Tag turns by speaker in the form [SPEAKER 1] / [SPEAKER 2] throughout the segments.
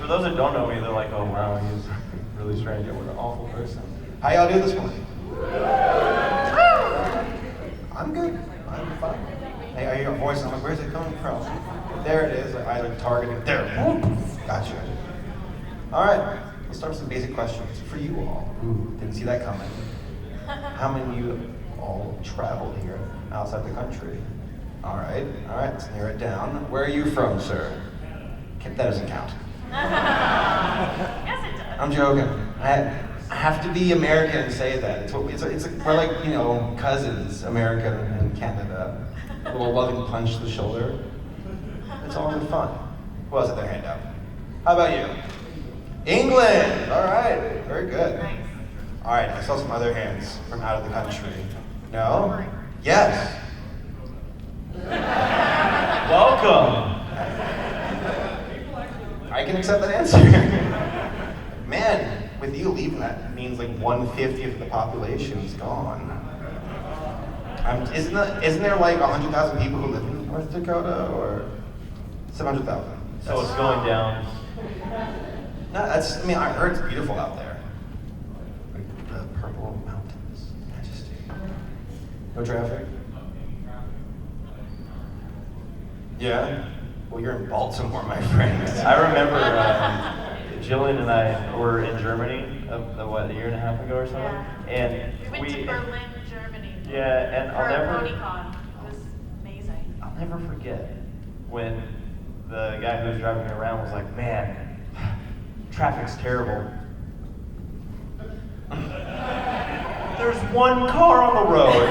[SPEAKER 1] For those that don't know me, they're like, oh wow, he's really strange. What an awful person.
[SPEAKER 2] How y'all do this morning? I'm good. I'm fine. Hey, I hear your voice. I'm like, where's it coming from? There it is. Like, I like targeting. There. Gotcha. All right. Let's start with some basic questions for you all. Ooh, didn't see that coming. How many of you all traveled here outside the country? All right. Let's narrow it down. Where are you from, sir? That doesn't count.
[SPEAKER 3] Yes, it does.
[SPEAKER 2] I'm joking. I have to be American and say that. It's we're like, cousins, America and Canada. A little loving punch to the shoulder. It's all in fun. Who else had their hand up? How about you? England! All right, very good.
[SPEAKER 3] Nice.
[SPEAKER 2] All right, I saw some other hands from out of the country. No? Yes.
[SPEAKER 1] Welcome.
[SPEAKER 2] I can accept that answer. Man, with you leaving, that means like 1/50 of the population is gone. Isn't there like 100,000 people who live in North Dakota, or 700,000?
[SPEAKER 1] So it's going down.
[SPEAKER 2] No, I heard it's beautiful out there. Like the purple mountains, majesty. No traffic? Yeah? Well, you're in Baltimore, my friend.
[SPEAKER 1] I remember Jillian and I were in Germany, a year and a half ago or something?
[SPEAKER 3] Yeah.
[SPEAKER 1] And
[SPEAKER 3] We went to Berlin, Germany.
[SPEAKER 1] Yeah, and
[SPEAKER 3] for BronyCon. It was amazing.
[SPEAKER 1] I'll never forget when the guy who was driving me around was like, man, traffic's terrible. There's one car on the road.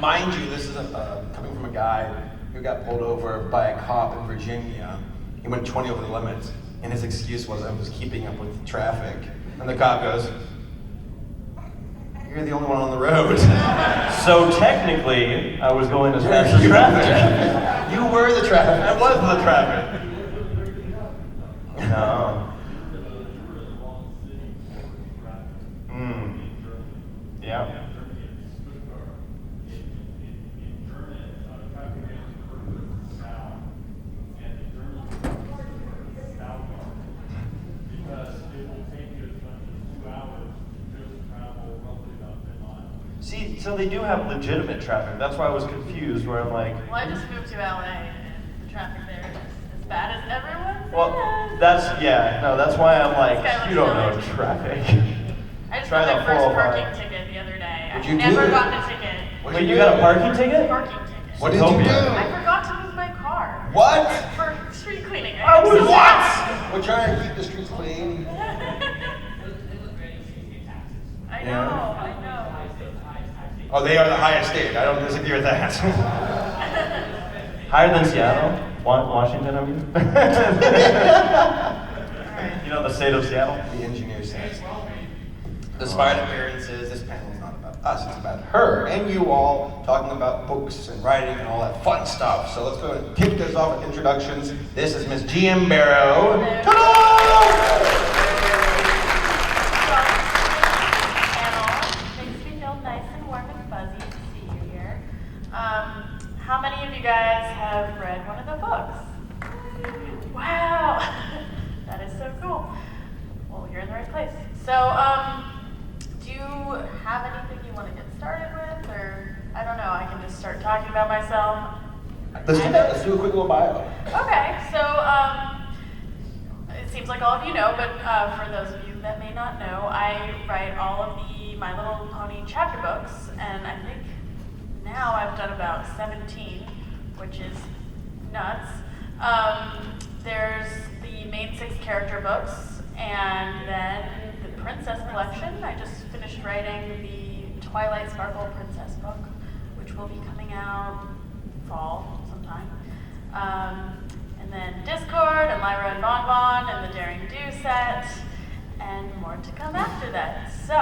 [SPEAKER 2] Mind you, this is coming from a guy who got pulled over by a cop in Virginia. He went 20 over the limit, and his excuse was I was keeping up with traffic. And the cop goes, "You're the only one on the road."
[SPEAKER 1] So technically, I was going as fast as traffic.
[SPEAKER 2] You were the traffic.
[SPEAKER 1] I was the traffic. No. Yeah. See, so they do have legitimate traffic. That's why I was confused, where I'm like...
[SPEAKER 3] Well, I just moved to LA, and the traffic there is as bad as everyone says.
[SPEAKER 1] That's why I'm like, you don't know
[SPEAKER 3] LA.
[SPEAKER 1] traffic.
[SPEAKER 3] I just
[SPEAKER 1] Try
[SPEAKER 3] got my
[SPEAKER 1] the
[SPEAKER 3] first
[SPEAKER 1] 405.
[SPEAKER 3] parking ticket the other day.
[SPEAKER 2] What'd
[SPEAKER 3] I've
[SPEAKER 2] you
[SPEAKER 3] never
[SPEAKER 2] do?
[SPEAKER 3] gotten a ticket.
[SPEAKER 2] What'd
[SPEAKER 1] Wait,
[SPEAKER 2] you
[SPEAKER 1] you got a
[SPEAKER 2] do?
[SPEAKER 1] parking ticket?
[SPEAKER 3] Parking ticket.
[SPEAKER 2] What did you do?
[SPEAKER 3] I forgot to move my car.
[SPEAKER 2] What?
[SPEAKER 3] For street cleaning.
[SPEAKER 2] What? We're trying to keep the streets clean.
[SPEAKER 3] I know.
[SPEAKER 2] Oh, they are the highest state. I don't disagree with that.
[SPEAKER 1] Higher than Seattle? Washington, I mean? You know the state of Seattle?
[SPEAKER 2] The engineer says. Despite appearances, this panel is not about us, it's about her and you all talking about books and writing and all that fun stuff. So let's go and kick this off with introductions. This is Miss G.M. Berrow.
[SPEAKER 3] Makes me feel nice and warm and fuzzy to see you here. How many of you guys have read one of the books? Wow, that is so cool. Well, you're in the right place. So, do you have anything you want to get started with, or I don't know, I can just start talking about myself.
[SPEAKER 2] Let's do that. Let's do a quick little bio.
[SPEAKER 3] Okay, so it seems like all of you know, but for those of you that may not know, I write all of the My Little Pony chapter books, and I think now I've done about 17, which is nuts. There's the main 6 character books, and then the Princess Collection. I just finished writing the Twilight Sparkle Princess book, which will be coming out fall sometime. And then Discord, and Lyra and Bon Bon, and the Daring Do set, and more to come after that. So,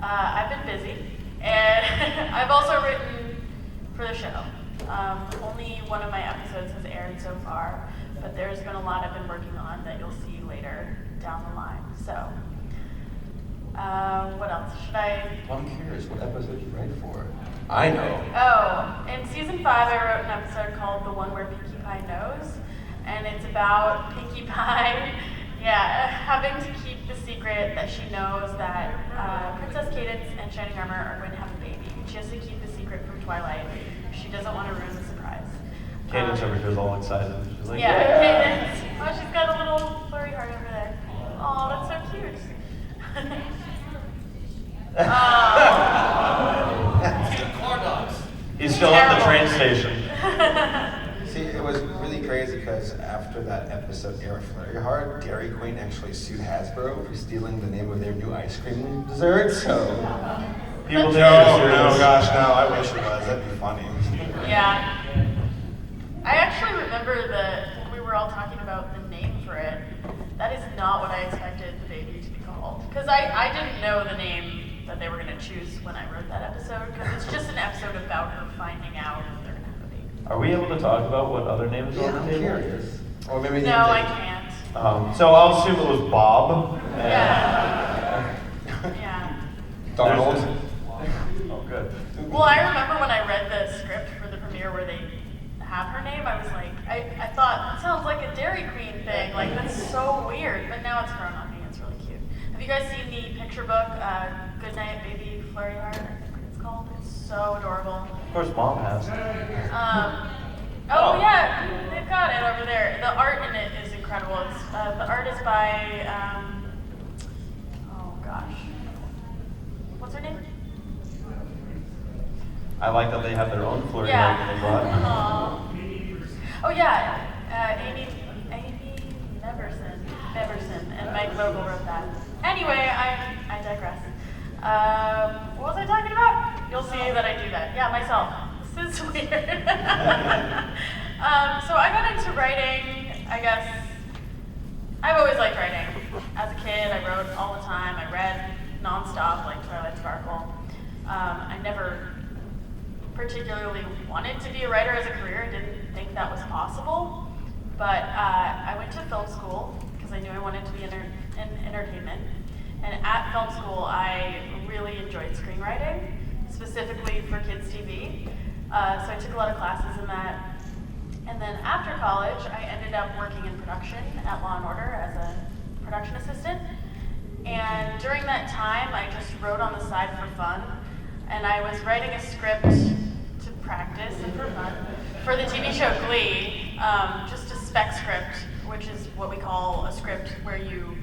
[SPEAKER 3] I've been busy, and I've also written for the show. Only one of my episodes has aired so far, but there's been a lot I've been working on that you'll see later down the line. So, what else? Should I?
[SPEAKER 2] I'm curious, what episode you write for? I know.
[SPEAKER 3] Oh, in season 5, I wrote an episode called "The One Where Pinkie Pie Knows," and it's about Pinkie Pie, yeah, having to keep the secret that she knows that Princess Cadance and Shining Armor are going to have a baby. She has to keep the secret from Twilight. She doesn't want to ruin the surprise.
[SPEAKER 1] Cadance over here is all excited. She's like,
[SPEAKER 3] yeah,
[SPEAKER 1] yeah.
[SPEAKER 3] Cadance. Oh, she's got a little flurry heart over there. Oh, that's so cute.
[SPEAKER 4] Corn dogs.
[SPEAKER 1] He's still at the train station.
[SPEAKER 2] See, it was really crazy because after that episode, Air Flurry Heart, Dairy Queen actually sued Hasbro for stealing the name of their new ice cream dessert. So
[SPEAKER 1] People think
[SPEAKER 2] no,
[SPEAKER 1] you're
[SPEAKER 2] no,
[SPEAKER 1] serious.
[SPEAKER 2] gosh, no, I wish it was. That'd be funny.
[SPEAKER 3] Yeah. I actually remember that when we were all talking about the name for it, that is not what I expected the baby to be called. Because I didn't know the name that they were going to choose when I wrote that episode, because it's just an episode about her finding out that they're going to have a baby.
[SPEAKER 1] Are we able to talk about what other names are
[SPEAKER 2] Yeah,
[SPEAKER 1] on
[SPEAKER 2] I'm
[SPEAKER 1] the table?
[SPEAKER 2] curious. Or maybe
[SPEAKER 3] No, I can't.
[SPEAKER 1] So I'll assume it was Bob. And
[SPEAKER 3] Yeah. Yeah.
[SPEAKER 2] Donald.
[SPEAKER 1] Oh, good.
[SPEAKER 3] Well, I remember when I read the script for the premiere where they have her name, I was like, I thought, that sounds like a Dairy Queen thing. Like, that's so weird. But now it's grown on me. It's really cute. Have you guys seen the picture book, Goodnight Baby Flurry Heart, I think it's called? It's so adorable.
[SPEAKER 1] Of course, Mom has.
[SPEAKER 3] Oh yeah, they've got it over there. The art in it is incredible. It's the art is by oh gosh, what's her name?
[SPEAKER 1] I like that they have their own flurry
[SPEAKER 3] Yeah.
[SPEAKER 1] that they brought.
[SPEAKER 3] Oh yeah, Amy Neverson, and Mike Vogel wrote that. Anyway, I digress. What was I talking about? You'll see that I do that. Yeah, myself. This is weird. So I got into writing, I guess. I've always liked writing. As a kid, I wrote all the time. I read nonstop, like Twilight Sparkle. I never particularly wanted to be a writer as a career. I didn't think that was possible. But I went to film school because I knew I wanted to be in entertainment. And at film school, I really enjoyed screenwriting, specifically for kids' TV. So I took a lot of classes in that. And then after college, I ended up working in production at Law & Order as a production assistant. And during that time, I just wrote on the side for fun. And I was writing a script to practice and for fun for the TV show Glee, just a spec script, which is what we call a script where you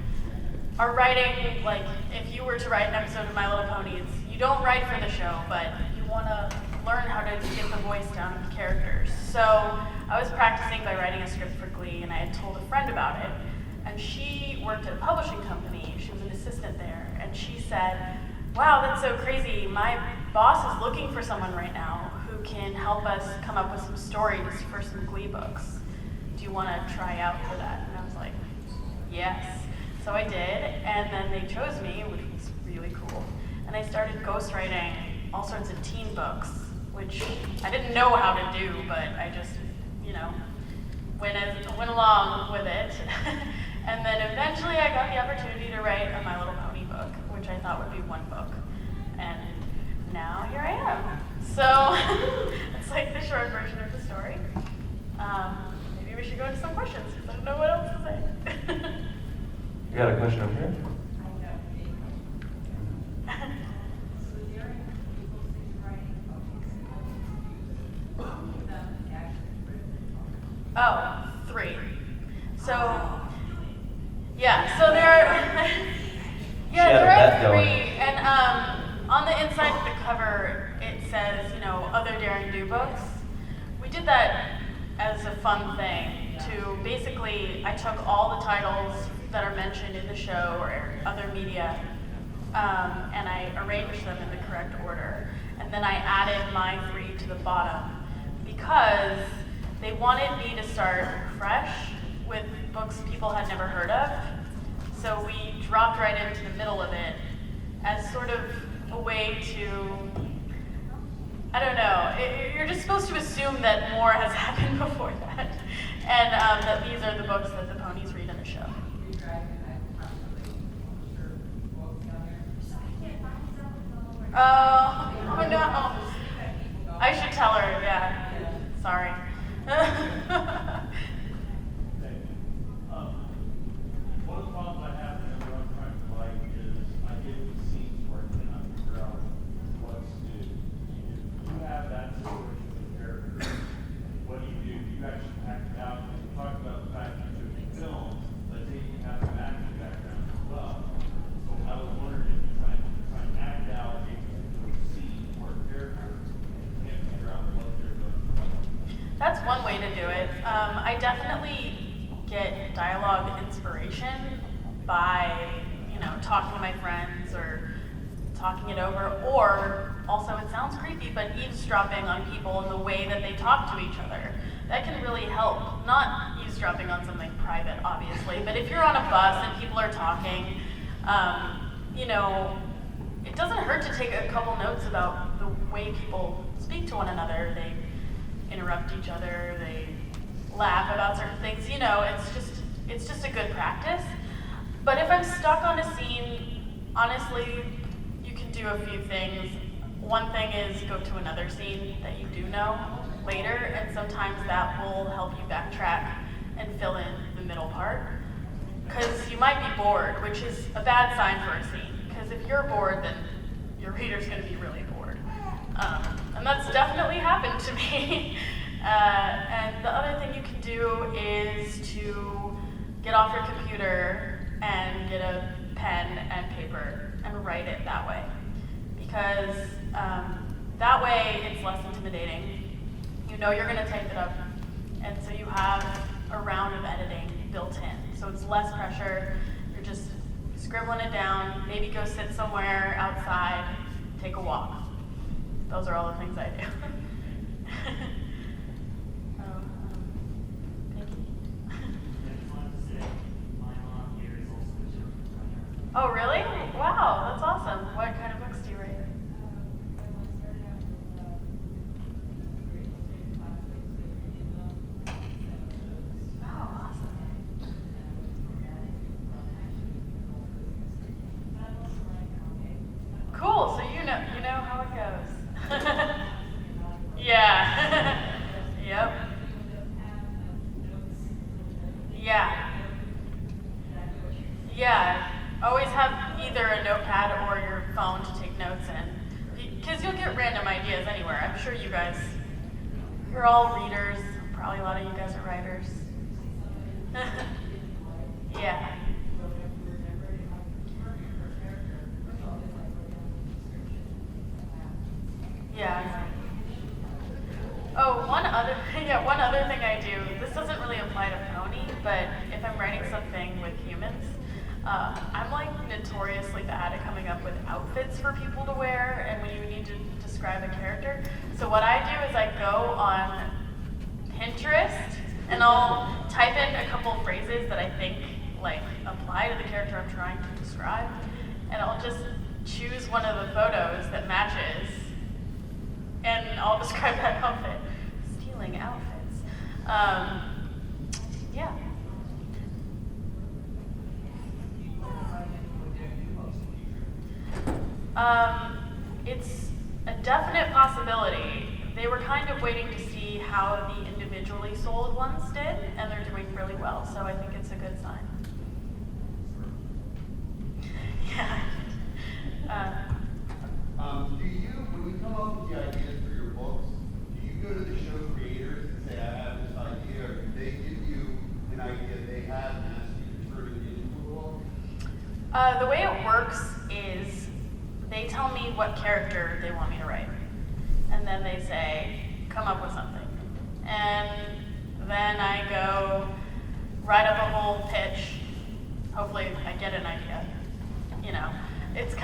[SPEAKER 3] are writing, like, if you were to write an episode of My Little Pony, you don't write for the show, but you want to learn how to get the voice down of the characters. So I was practicing by writing a script for Glee, and I had told a friend about it. And she worked at a publishing company. She was an assistant there. And she said, wow, that's so crazy. My boss is looking for someone right now who can help us come up with some stories for some Glee books. Do you want to try out for that? And I was like, yes. So I did, and then they chose me, which was really cool. And I started ghostwriting all sorts of teen books, which I didn't know how to do, but I just, went along with it. And then eventually I got the opportunity to write a My Little Pony book, which I thought would be one book. And now here I am. So it's like the short version of the story. Maybe we should go into some questions, because I don't know what else to say.
[SPEAKER 1] You got a question over here?
[SPEAKER 3] Oh, 3. So, yeah, so there are, there are 3, and on the inside of the cover, it says, other Daring Do books. We did that as a fun thing to basically, I took all the titles that are mentioned in the show or other media, and I arranged them in the correct order. And then I added my 3 to the bottom because they wanted me to start fresh with books people had never heard of. So we dropped right into the middle of it as sort of a way to, I don't know, you're just supposed to assume that more has happened before that. And that these are the books that the ponies read in the show. Oh no. I should tell her, yeah. Sorry. one way to do it. I definitely get dialogue inspiration by, talking to my friends or talking it over, or also it sounds creepy, but eavesdropping on people and the way that they talk to each other. That can really help. Not eavesdropping on something private, obviously, but if you're on a bus and people are talking, it doesn't hurt to take a couple notes about the way people speak to one another. They interrupt each other, they laugh about certain things, it's just a good practice. But if I'm stuck on a scene, honestly, you can do a few things. One thing is go to another scene that you do know later, and sometimes that will help you backtrack and fill in the middle part. Because you might be bored, which is a bad sign for a scene. Because if you're bored, then your reader's going to be really bored. And that's definitely happened to me. And the other thing you can do is to get off your computer and get a pen and paper and write it that way. Because that way it's less intimidating. You know you're going to type it up, and so you have a round of editing built in. So it's less pressure. You're just scribbling it down, maybe go sit somewhere outside, take a walk. Those are all the things I do. Oh, really? Wow, that's awesome. What kind of books do you write? Oh, awesome. Cool, so you know how it goes. Yeah. Yep. Yeah. Yeah. Always have either a notepad or your phone to take notes in, because you'll get random ideas anywhere. I'm sure you're all readers. Probably a lot of you guys are writers. Yeah. Yeah. Oh, one other thing I do. This doesn't really apply to Pony, but if I'm writing something with humans, I'm like notoriously bad at coming up with outfits for people to wear and when you need to describe a character. So what I do is I go on Pinterest and I'll type in a couple phrases that I think apply to the character I'm trying to describe, and I'll just choose one of the photos that matches and I'll describe that outfit. Stealing outfits. Yeah. It's a definite possibility. They were kind of waiting to see how the individually sold ones did, and they're doing really well, so I think it's a good sign. Yeah.
[SPEAKER 5] When you come up with the ideas for your books, do you go to the show creators and say, I have this idea, or do they give you an idea they have and ask you to turn it into a book?
[SPEAKER 3] The way it works is they tell me what character they want me to write. And then they say, come up with something. And then I go write up a whole pitch. Hopefully I get an idea. It's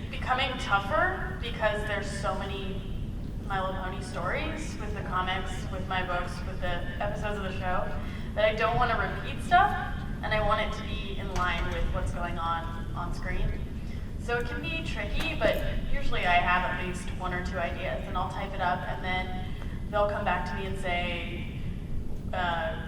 [SPEAKER 3] becoming tougher because there's so many My Little Pony stories with the comics, with my books, with the episodes of the show, that I don't want to repeat stuff, and I want it to be in line with what's going on screen. So it can be tricky, but usually I have at least one or two ideas, and I'll type it up, and then they'll come back to me and say,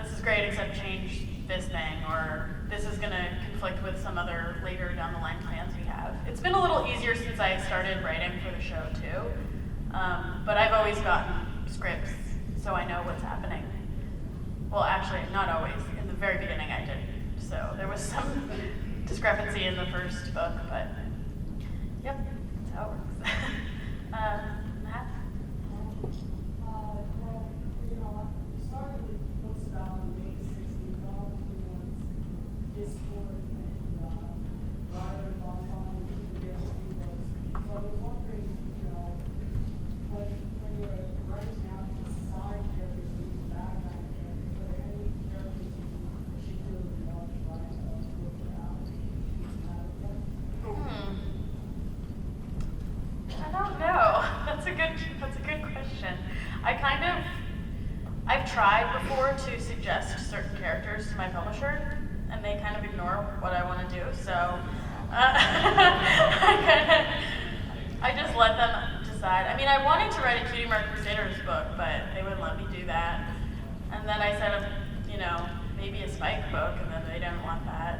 [SPEAKER 3] this is great, except change this thing, or this is going to conflict with some other later down the line plans we have. It's been a little easier since I started writing for the show, too. But I've always gotten scripts, so I know what's happening. Well, actually, not always. In the very beginning, I didn't. So there was some discrepancy in the first book, but yep, that's how it works. Matt?
[SPEAKER 6] You started with books about the late 60s, but all Discord and Ryder and Bonbon and the books. So I was wondering, when you're writing out the side characters and the
[SPEAKER 3] fiction. I've tried before to suggest certain characters to my publisher, and they kind of ignore what I want to do. So I just let them decide. I mean, I wanted to write a Cutie Mark Crusaders book, but they wouldn't let me do that. And then I said, maybe a Spike book, and then they didn't want that.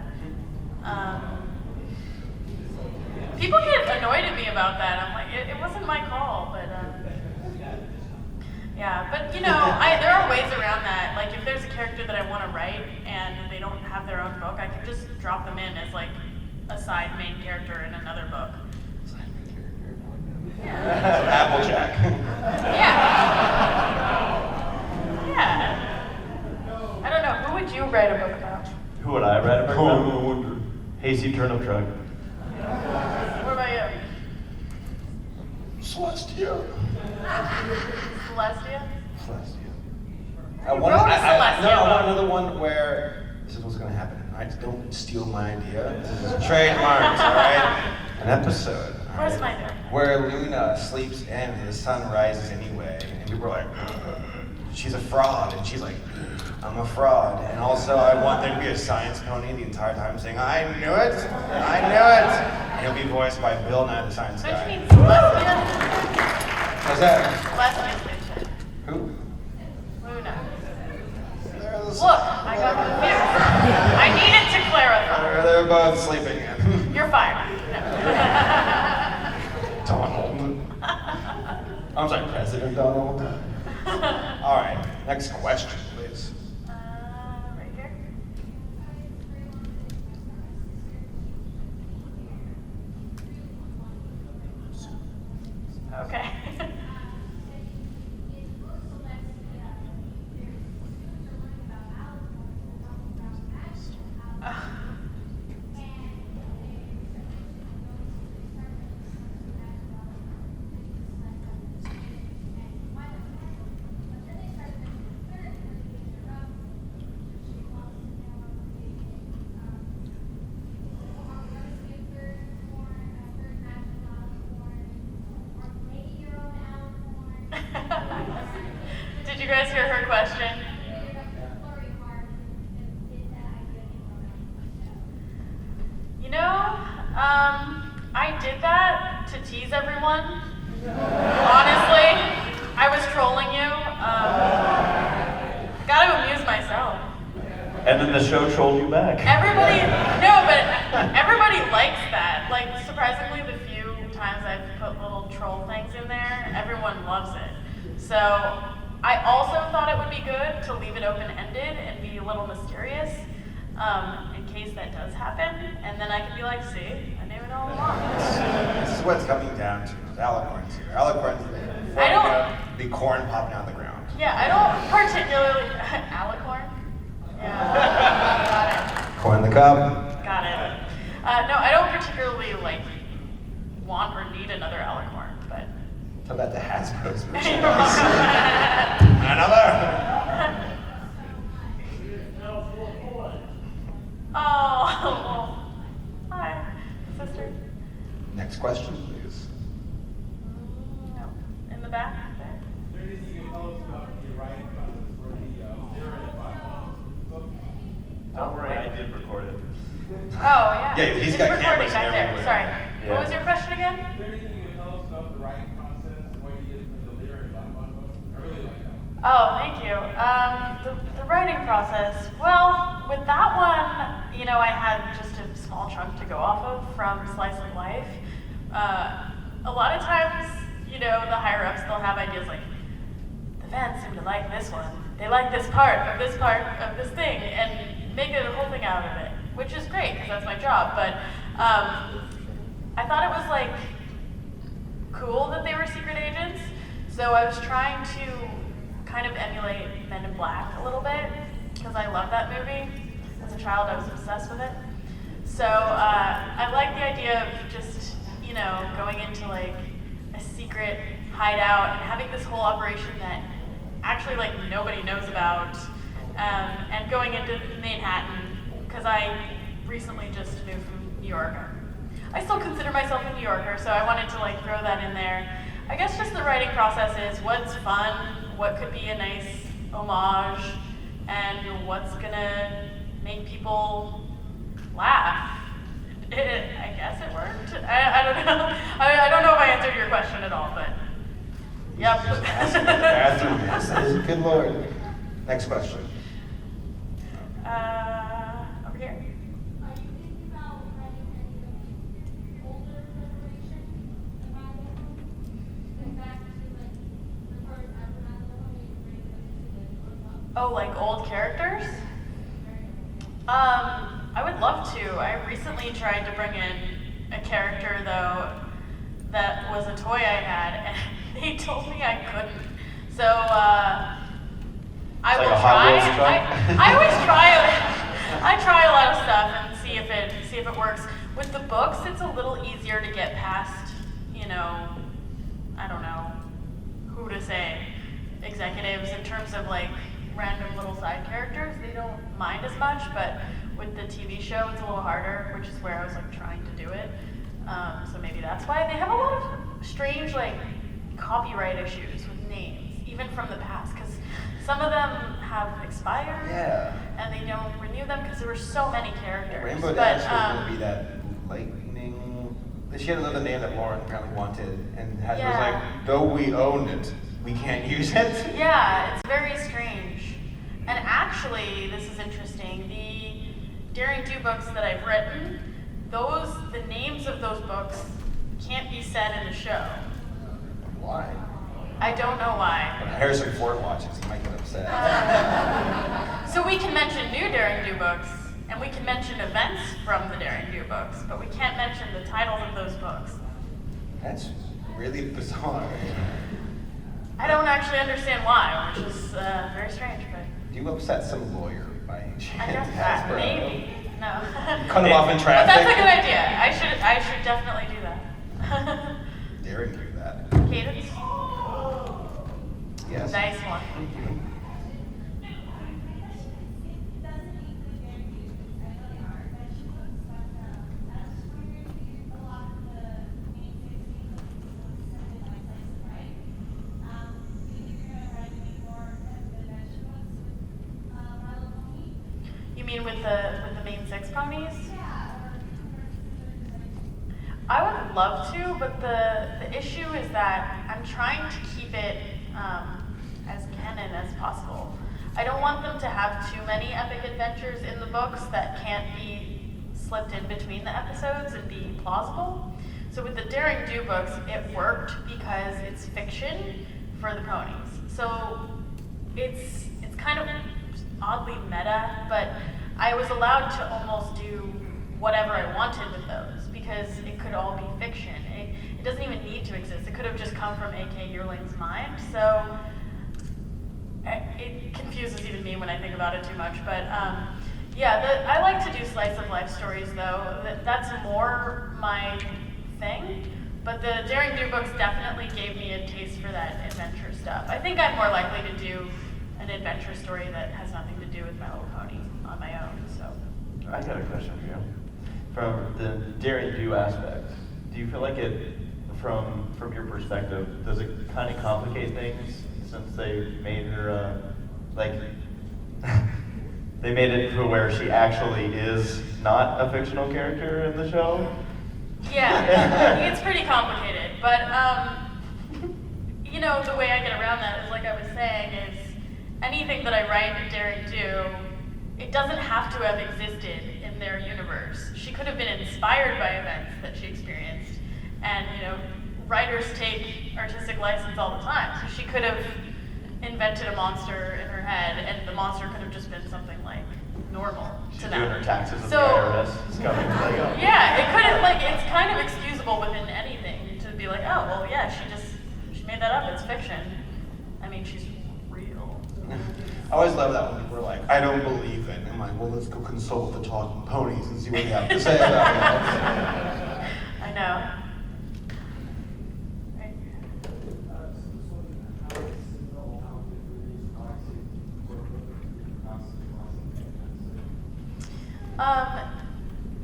[SPEAKER 3] People get annoyed at me about that. I'm like, it wasn't my call, but yeah. But there are ways around that. Like if there's a character that I want to write and they don't have their own book, I can just drop them in as like a side main character in another book. Yeah.
[SPEAKER 2] Applejack.
[SPEAKER 3] Yeah. Yeah. I don't know. Who would you write a book about?
[SPEAKER 1] Who would I write about? Hasty Turnip Truck.
[SPEAKER 3] What about you?
[SPEAKER 2] Celestia.
[SPEAKER 3] Celestia?
[SPEAKER 2] I
[SPEAKER 3] wrote a Celestia
[SPEAKER 2] No, I want
[SPEAKER 3] book.
[SPEAKER 2] another one where this is what's going to happen. All right, don't steal my idea. This is trademarked, all right? An episode. all
[SPEAKER 3] Where's
[SPEAKER 2] right,
[SPEAKER 3] my door?
[SPEAKER 2] Where Luna sleeps in and the sun rises anyway. And people are like, she's a fraud. And she's like, I'm a fraud. And also, I want there to be a science pony the entire time saying, I knew it. I knew it. And he'll be voiced by Bill Nye the Science
[SPEAKER 3] Don't you
[SPEAKER 2] Guy.
[SPEAKER 3] mean Celestia?
[SPEAKER 2] What's that?
[SPEAKER 3] Celestia's fiction.
[SPEAKER 2] Who?
[SPEAKER 3] Luna.
[SPEAKER 2] There's-
[SPEAKER 3] Look, I got confused. I needed to clarify.
[SPEAKER 2] They're both sleeping in.
[SPEAKER 3] You're fired. No.
[SPEAKER 2] Donald. I'm sorry, President Donald. All right, next question, please.
[SPEAKER 3] Right here. Okay. Did you guys hear her question? I did that to tease everyone. Honestly, I was trolling you. Gotta amuse myself.
[SPEAKER 1] And then the show trolled you back.
[SPEAKER 3] Everybody likes that. Like, surprisingly, the few times I've put little troll things in there, everyone loves it. So, I also thought it would be good to leave it open-ended and be a little mysterious, in case that does happen. And then I can be like, see, I knew it all along.
[SPEAKER 2] This is what it's coming down to. Alicorns here. Alicorns
[SPEAKER 3] I don't-
[SPEAKER 2] be corn popping out of the ground.
[SPEAKER 3] Yeah, I don't particularly... Alicorn? Yeah, got it.
[SPEAKER 2] Corn the cob.
[SPEAKER 3] Got it. No, I don't particularly, want or need another alicorn, but...
[SPEAKER 2] Talk about the Hasbro's merchandise. Another.
[SPEAKER 3] Oh, hi, sister.
[SPEAKER 2] Next question, please.
[SPEAKER 3] No, in the back there.
[SPEAKER 5] Is there anything you can tell us about your writing process for the narrative book?
[SPEAKER 1] Don't worry, I did record it.
[SPEAKER 3] Oh, yeah.
[SPEAKER 2] Yeah, he's
[SPEAKER 3] It's
[SPEAKER 2] got
[SPEAKER 3] recording
[SPEAKER 2] cameras
[SPEAKER 3] back there.
[SPEAKER 2] everywhere.
[SPEAKER 3] Sorry.
[SPEAKER 1] Yeah.
[SPEAKER 3] What was your question again?
[SPEAKER 5] Is there anything you can tell us about the writing process and what you did for the lyric on one book? I really like that.
[SPEAKER 3] Oh, thank you. The writing process. Well, with that one, I had just a small chunk to go off of from Slice of Life. A lot of times, the higher ups, they'll have ideas like, the fans seem to like this one. They like this part of this thing, and make a whole thing out of it, which is great because that's my job. But I thought it was cool that they were secret agents, so I was trying to kind of emulate Men in Black a little bit because I love that movie. As a child, I was obsessed with it. So I like the idea of just going into a secret hideout and having this whole operation that actually nobody knows about, and going into Manhattan because I recently just moved from New York. I still consider myself a New Yorker, so I wanted to throw that in there. I guess just the writing process is what's fun, what could be a nice homage, and what's gonna make people laugh. I guess it worked. I don't know. I don't know if I answered your question at all, but yep.
[SPEAKER 2] Good Lord. Next question.
[SPEAKER 3] Over here.
[SPEAKER 7] Are you thinking about writing any of the older generation of My Little Pony? Like back to like the first ever My Little Pony and bring them into the book?
[SPEAKER 3] Oh, like old characters? I would love to. I recently tried to bring in a character though that was a toy I had, and they told me I couldn't. So I
[SPEAKER 1] It's like
[SPEAKER 3] will
[SPEAKER 1] a Hot
[SPEAKER 3] try.
[SPEAKER 1] Wheels truck?
[SPEAKER 3] I always try. I try a lot of stuff and see if it works. With the books, it's a little easier to get past. You know, I don't know who to say, executives in terms of like random little side characters. They don't mind as much, but with the TV show, it's a little harder, which is where I was like trying to do it. So maybe that's why they have a lot of strange like copyright issues with names, even from the past, because some of them have expired,
[SPEAKER 2] Yeah.
[SPEAKER 3] and they don't renew them because there were so many characters.
[SPEAKER 2] Rainbow Dash was going to be that lightning. She had another name that Lauren apparently wanted, and was
[SPEAKER 3] Yeah.
[SPEAKER 2] like, though we own it, we can't use it.
[SPEAKER 3] Yeah, it's very strange. And actually, this is interesting. The Daring Do books that I've written, the names of those books can't be said in the show.
[SPEAKER 2] Why?
[SPEAKER 3] I don't know why.
[SPEAKER 2] When Harrison Ford watches, he might get upset.
[SPEAKER 3] So we can mention new Daring Do books, and we can mention events from the Daring Do books, but we can't mention the titles of those books.
[SPEAKER 2] That's really bizarre.
[SPEAKER 3] I don't actually understand why, which is very strange, but
[SPEAKER 2] Do you upset some lawyer by any chance?
[SPEAKER 3] I guess that,
[SPEAKER 2] Hasbro?
[SPEAKER 3] maybe. No.
[SPEAKER 2] Cut him off in
[SPEAKER 3] But
[SPEAKER 2] traffic.
[SPEAKER 3] that's a good idea. I should definitely do that.
[SPEAKER 2] Daring do that.
[SPEAKER 3] Cadence?
[SPEAKER 2] Yes.
[SPEAKER 3] Nice one.
[SPEAKER 2] Thank you.
[SPEAKER 3] You mean with the main 6 ponies? I would love to, but the issue is that I'm trying to keep it as canon as possible. I don't want them to have too many epic adventures in the books that can't be slipped in between the episodes and be plausible. So with the Daring Do books, it worked because it's fiction for the ponies. So it's kind of oddly meta, but I was allowed to almost do whatever I wanted with those because it could all be fiction. It doesn't even need to exist. It could have just come from A.K. Yearling's mind. So it confuses even me when I think about it too much. But yeah, I like to do slice of life stories though. That's more my thing. But the Daring Do books definitely gave me a taste for that adventure stuff. I think I'm more likely to do an adventure story that has nothing to do with My Little Pony on my own. So
[SPEAKER 1] I got a question for you. From the Daring Do aspect, do you feel like it, from your perspective, does it kind of complicate things since they made her, they made it to where she actually is not a fictional character in the show?
[SPEAKER 3] yeah, it's pretty complicated. But you know, the way I get around that is, like I was saying, is anything that I write in Daring Do, it doesn't have to have existed in their universe. She could have been inspired by events that she experienced. And, you know, writers take artistic license all the time. So she could have invented a monster in her head, and the monster could have just been something like normal
[SPEAKER 1] She's
[SPEAKER 3] to
[SPEAKER 1] doing
[SPEAKER 3] them.
[SPEAKER 1] her taxes at
[SPEAKER 3] So,
[SPEAKER 1] the IRS. It's coming. Like, oh.
[SPEAKER 3] yeah, it couldn't, like, it's kind of excusable within anything to be like, oh, well, yeah, she made that up, it's fiction. I mean, she's real.
[SPEAKER 2] I always love that when people are like, I don't believe it. And I'm like, well, let's go consult the talking ponies and see what they have to say about it.
[SPEAKER 3] I know. Right.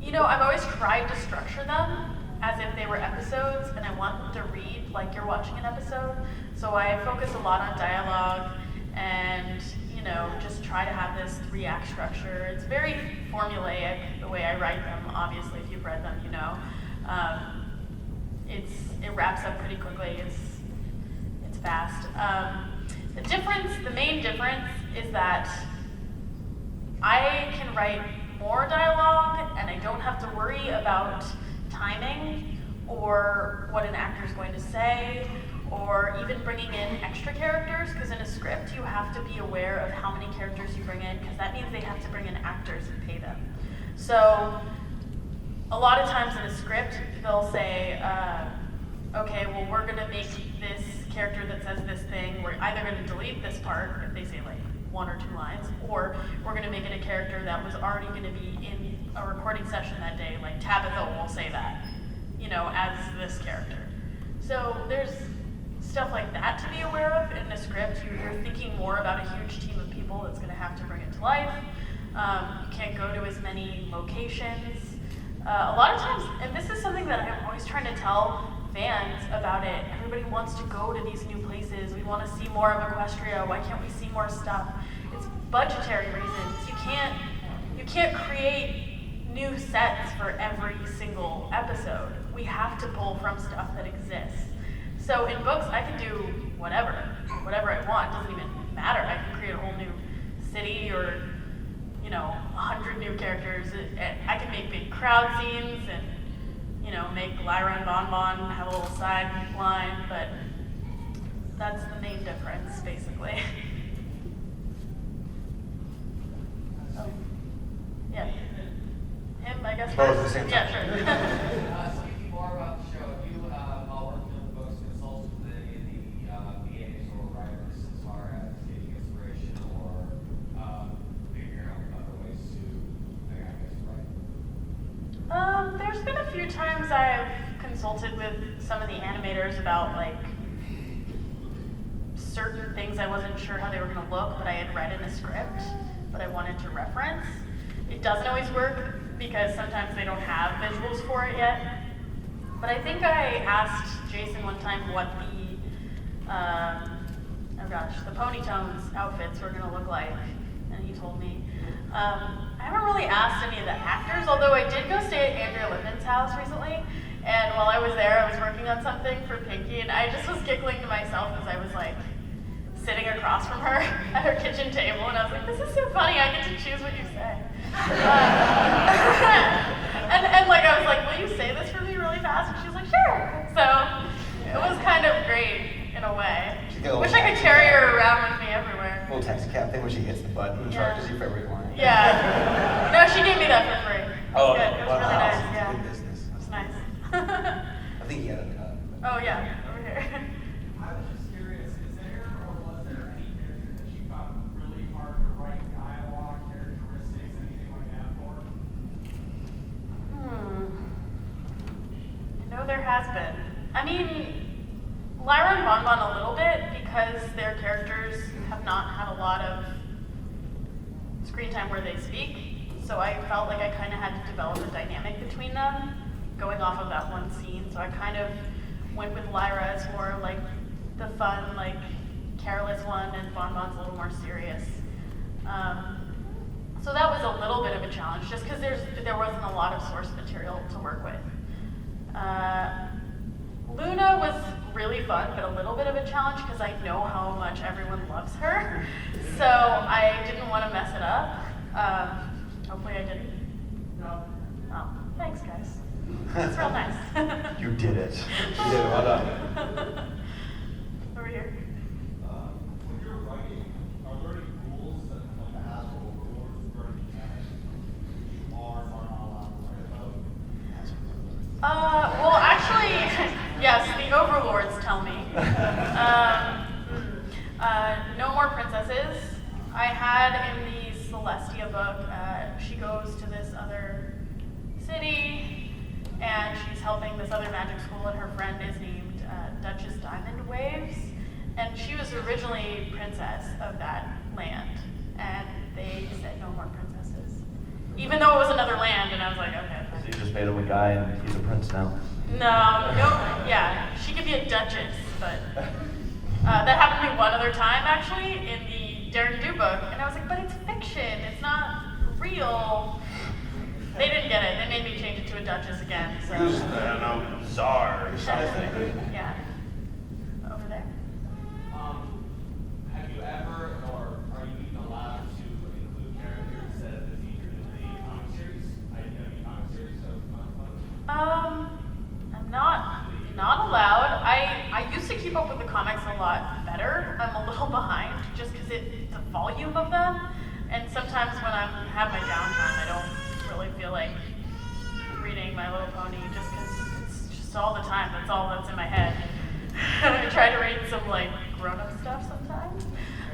[SPEAKER 3] You know, I've always tried to structure them as if they were episodes, and I want them to read like you're watching an episode. So I focus a lot on dialogue and, you know, just try to have this 3-act structure. It's very formulaic the way I write them. Obviously, if you've read them, you know. It wraps up pretty quickly. It's fast. The main difference is that I can write more dialogue and I don't have to worry about timing or what an actor is going to say or even bringing in extra characters, because in a script you have to be aware of how many characters you bring in, because that means they have to bring in actors and pay them. So a lot of times in a script they'll say, okay, well, we're going to make this character that says this thing, we're either going to delete this part if they say like 1 or 2 lines, or we're going to make it a character that was already going to be in a recording session that day, like Tabitha will say that, you know, as this character. So there's stuff like that to be aware of in a script. You're thinking more about a huge team of people that's going to have to bring it to life. You can't go to as many locations. A lot of times, and this is something that I'm always trying to tell fans about it, everybody wants to go to these new places. We want to see more of Equestria. Why can't we see more stuff? It's budgetary reasons. You can't create new sets for every single episode. We have to pull from stuff that exists. So in books, I can do whatever I want. It doesn't even matter. I can create a whole new city or, you know, 100 new characters. I can make big crowd scenes and, you know, make Lyra and Bon Bon have a little side line, but that's the main difference, basically. Oh. Yeah. Him, I guess.
[SPEAKER 2] Both
[SPEAKER 3] first?
[SPEAKER 2] at the same
[SPEAKER 3] Yeah,
[SPEAKER 2] time.
[SPEAKER 3] sure.
[SPEAKER 4] Speaking more about the show, have you, while working on the books, consulted with any of the VAs or writers as far as getting inspiration or figuring out other ways to, I guess, write?
[SPEAKER 3] There's been a few times I've consulted with some of the animators about like certain things I wasn't sure how they were going to look, but I had read in a script, but I wanted to reference. It doesn't always work because sometimes they don't have visuals for it yet. But I think I asked Jason one time what the Ponytones outfits were going to look like, and he told me. I haven't really asked any of the actors, although I did go stay at Andrea Lipman's house recently, and while I was there, I was working on something for Pinky, and I just was giggling to myself because I was like sitting across from her at her kitchen table, and I was like, this is so funny, I get to choose what you say. And like, I was like, will you say this for me really fast? And she was like, sure. So it was kind of great in a way. Wish I could carry her around with me everywhere.
[SPEAKER 2] Little taxi cab thing where she hits the button and
[SPEAKER 3] Yeah.
[SPEAKER 2] charges you for every line.
[SPEAKER 3] Yeah. No, she gave me that for free. It was good. It was really
[SPEAKER 2] wow.
[SPEAKER 3] nice. Yeah.
[SPEAKER 2] Good business.
[SPEAKER 3] It was nice.
[SPEAKER 2] I think he had a cut.
[SPEAKER 3] Oh yeah, over here.
[SPEAKER 8] I was just curious, is there or was there any character that you found really hard to write dialogue, characteristics, anything like that for?
[SPEAKER 3] I know there has been. I mean, Lyra and Bon Bon a little bit because their characters have not had a lot of screen time where they speak. So I felt like I kind of had to develop a dynamic between them going off of that one scene. So I kind of went with Lyra as more like the fun, like careless one, and Bon Bon's a little more serious. So that was a little bit of a challenge, just because there wasn't a lot of source material to work with. Luna was really fun, but a little bit of a challenge because I know how much everyone loves her. So I didn't want to mess it up. Hopefully I didn't.
[SPEAKER 6] No.
[SPEAKER 3] Oh, thanks guys. That's real nice.
[SPEAKER 1] You did it.
[SPEAKER 2] You did it, well done.
[SPEAKER 3] Over here.
[SPEAKER 5] When you're writing, are there any rules that like the Hasbro rules or you are not allowed to write about?
[SPEAKER 3] Well, actually, yes, the overlords tell me. No more princesses. I had in the Celestia book, she goes to this other city, and she's helping this other magic school, and her friend is named Duchess Diamond Waves, and she was originally princess of that land, and they said no more princesses. Even though it was another land, and I was like, okay,
[SPEAKER 1] So
[SPEAKER 3] fine.
[SPEAKER 1] you just made him a guy and he's a prince now.
[SPEAKER 3] Yeah, she could be a duchess, but that happened to me one other time actually in the Dare to Do book, and I was like, but it's fiction, it's not real. They didn't get it. They made me change it to a duchess again. So.
[SPEAKER 1] Who's, I don't know, czar or something.
[SPEAKER 3] Yeah. Over there.
[SPEAKER 4] Have you ever, or are you even allowed to include characters that have been featured in the comic series? Comic series of
[SPEAKER 3] I'm not allowed. I used to keep up with the comics a lot better. I'm a little behind just because the volume of them, and sometimes when I have my downtime, I don't really feel like reading My Little Pony just because it's just all the time. That's all that's in my head. I try to read some like grown-up stuff sometimes.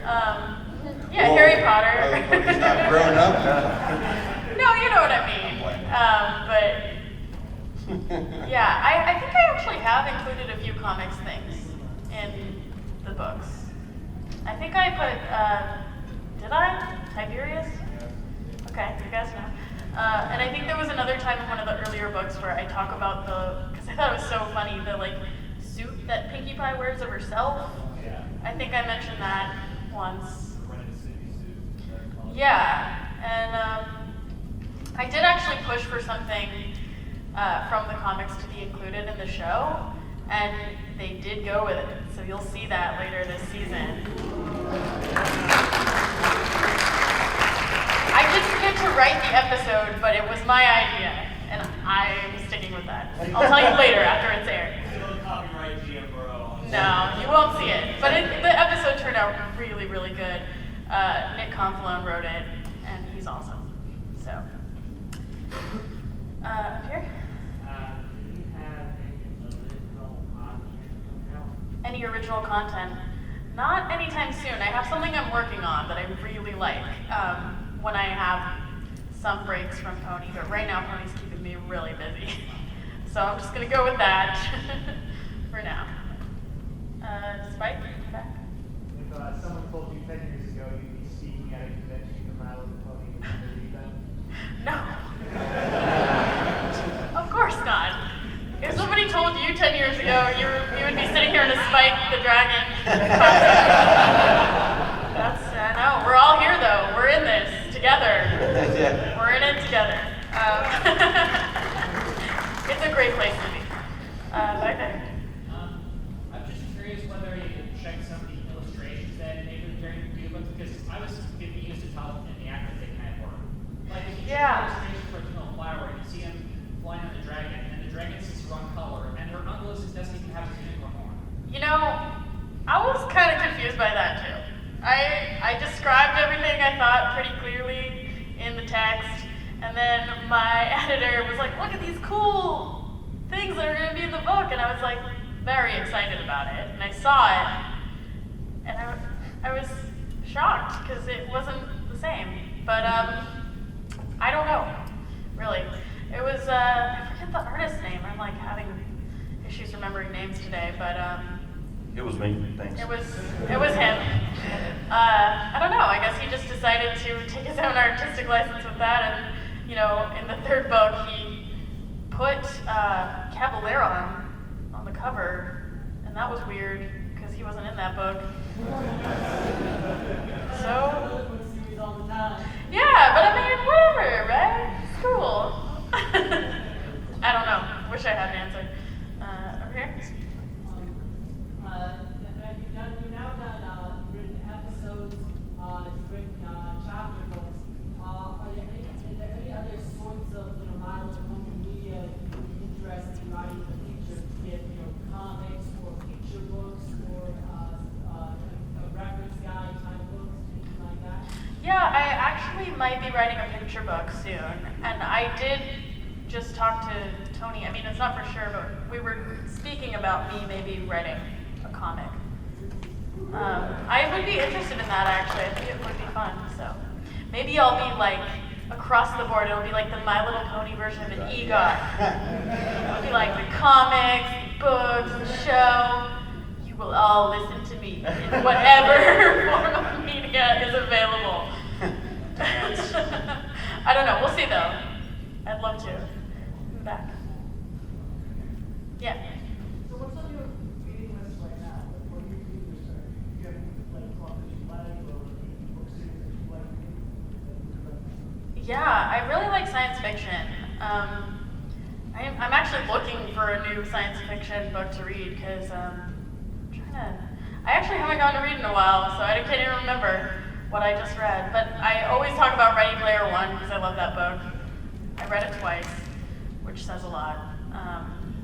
[SPEAKER 3] Yeah,
[SPEAKER 2] Whoa,
[SPEAKER 3] Harry Potter.
[SPEAKER 2] My Little Pony's not grown up.
[SPEAKER 3] No, you know what I mean. But yeah, I think I actually have included a few comics things in the books. I think I put, did I? Tiberius? Okay, you guys know. And I think there was another time in one of the earlier books where I talk about because I thought it was so funny, the like suit that Pinkie Pie wears of herself.
[SPEAKER 4] Yeah.
[SPEAKER 3] I think I mentioned that once. Yeah, and I did actually push for something from the comics to be included in the show, and they did go with it. So you'll see that later this season. I didn't get to write the episode, but it was my idea, and I'm sticking with that. I'll tell you later after it's aired.
[SPEAKER 4] Still copyright GM Berrow.
[SPEAKER 3] No, you won't see it. But the episode turned out really, really good. Nick Confalone wrote it, and he's awesome. So, up here.
[SPEAKER 9] Do you have
[SPEAKER 3] Any original content? Not anytime soon. I have something I'm working on that I really like. When I have some breaks from Pony, but right now Pony's keeping me really busy. So I'm just gonna go with that for now. Spike, back.
[SPEAKER 9] If someone told you 10 years ago you'd be speaking at a convention for My Little Pony, would you believe them?
[SPEAKER 3] No. Of course not. If somebody told you 10 years ago you would be sitting here in a Spike the Dragon That's, no, we're all here though. We're in this together.
[SPEAKER 2] Yeah.
[SPEAKER 3] We're in it together. It's a great place to be. Back there.
[SPEAKER 10] I'm just curious whether you could check some of the illustrations that made it during the review book, because I was getting used to how inaccurate they kind of were. Like if you check
[SPEAKER 3] Yeah.
[SPEAKER 10] the illustration for a Camille Flower, you see him flying on the dragon, and the dragon is the wrong color, and her uncle doesn't even have his unicorn horn.
[SPEAKER 3] You know, I was kind of confused by that too. I described everything I thought pretty clearly in the text, and then my editor was like, look at these cool things that are going to be in the book, and I was like very excited about it, and I saw it, and I was shocked because it wasn't the same, but I don't know, really. It was, I forget the artist's name, I'm like having issues remembering names today, but
[SPEAKER 1] It was me, thanks.
[SPEAKER 3] it was him. I don't know, I guess he just decided to take his own artistic license with that, and, you know, in the third book, he put Caballero on the cover, and that was weird, because he wasn't in that book. So, yeah, but I mean, whatever, right? It's cool. I don't know, wish I had an answer. Over here?
[SPEAKER 6] You've now done written episodes, you've written chapter books. Are there any other sorts of My Little Pony media you're interested in writing in the future? Be it comics or picture books or a reference guide type books, anything like that?
[SPEAKER 3] Yeah, I actually might be writing a picture book soon, and I did just talk to Tony. I mean, it's not for sure, but we were speaking about me maybe writing a comic. I would be interested in that actually. I think it would be fun. So maybe I'll be like across the board. It'll be like the My Little Pony version of an EGOT. It'll be like the comics, the books, the show. You will all listen to me in whatever form of media is available. I don't know. We'll see though. I'd love to. Back. Yeah, I really like science fiction. I'm actually looking for a new science fiction book to read because I actually haven't gone to read in a while, so I can't even remember what I just read. But I always talk about Ready Player One because I love that book. I read it twice, which says a lot.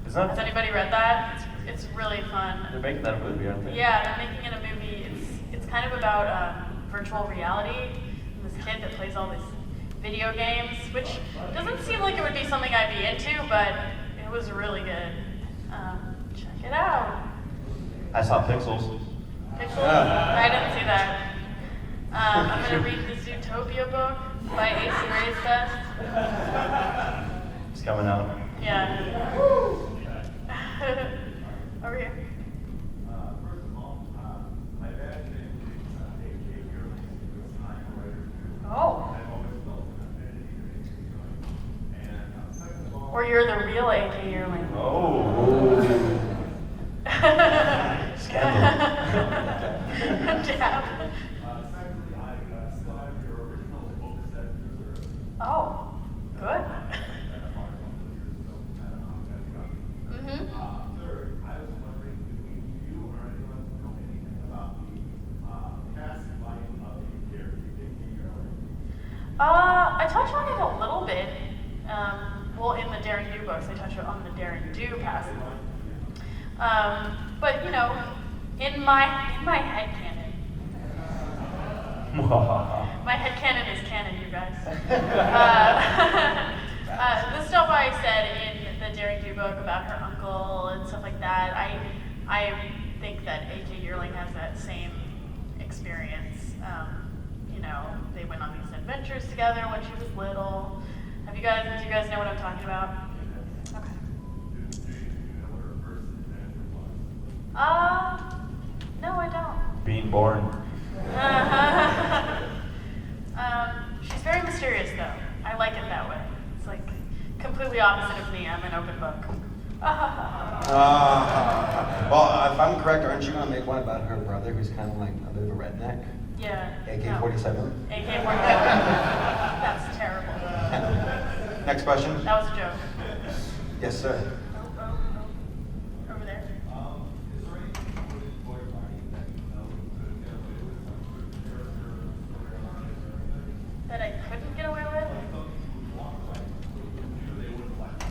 [SPEAKER 3] Has anybody read that? It's really fun.
[SPEAKER 1] They're making that a movie, aren't they?
[SPEAKER 3] Yeah, they're making it a movie. It's kind of about virtual reality. And this kid that plays all these video games, which doesn't seem like it would be something I'd be into, but it was really good. Check it out.
[SPEAKER 1] I saw Pixels.
[SPEAKER 3] Pixels? I didn't see that. I'm going to read the Zootopia book by A.C. Raystest.
[SPEAKER 1] It's coming out.
[SPEAKER 3] Yeah. Over here.
[SPEAKER 5] First of all, my dad's name is A.K. Yearling. He was an operator.
[SPEAKER 3] Oh.
[SPEAKER 5] I've always felt an affinity to A.K. Yearling. And second of all,
[SPEAKER 3] Or you're the real A.K. Yearling.
[SPEAKER 1] Oh. Scandal.
[SPEAKER 3] Jab.
[SPEAKER 5] secondly, I still have your original book set reserved.
[SPEAKER 3] Oh, good.
[SPEAKER 5] And I bought it a couple of years ago. I don't know how that got.
[SPEAKER 3] Mm-hmm.
[SPEAKER 5] Third, I was wondering, if you or anyone know anything about the past life of the character A.K. Yearling?
[SPEAKER 3] I touched on it a little bit. Well, in the Daring Do books, I touched on the Daring Do past. But you know, in my headcanon, my headcanon is canon, you guys. The stuff I said in the Daring Do book about her uncle and stuff like that, I think that A.K. Yearling has that same experience. You know, they went on these adventures together when she was little. Do you guys know what I'm talking about? Okay. No, I don't.
[SPEAKER 1] Being born.
[SPEAKER 3] She's very mysterious, though. I like it that way. It's like completely opposite of me. I'm an open book.
[SPEAKER 2] Well, if I'm correct, aren't you going to make one about her brother who's kind of like a bit of a redneck?
[SPEAKER 3] Yeah.
[SPEAKER 2] AK-47?
[SPEAKER 3] No. AK-47. That's terrible.
[SPEAKER 2] Next question.
[SPEAKER 3] That was a joke.
[SPEAKER 2] Yes, sir.
[SPEAKER 3] Over there.
[SPEAKER 5] Is there anything you would enjoy writing that you know could get away with some sort of character storyline or anything?
[SPEAKER 3] That I couldn't get away with?
[SPEAKER 5] Like something you would want to write, but you knew they wouldn't like it.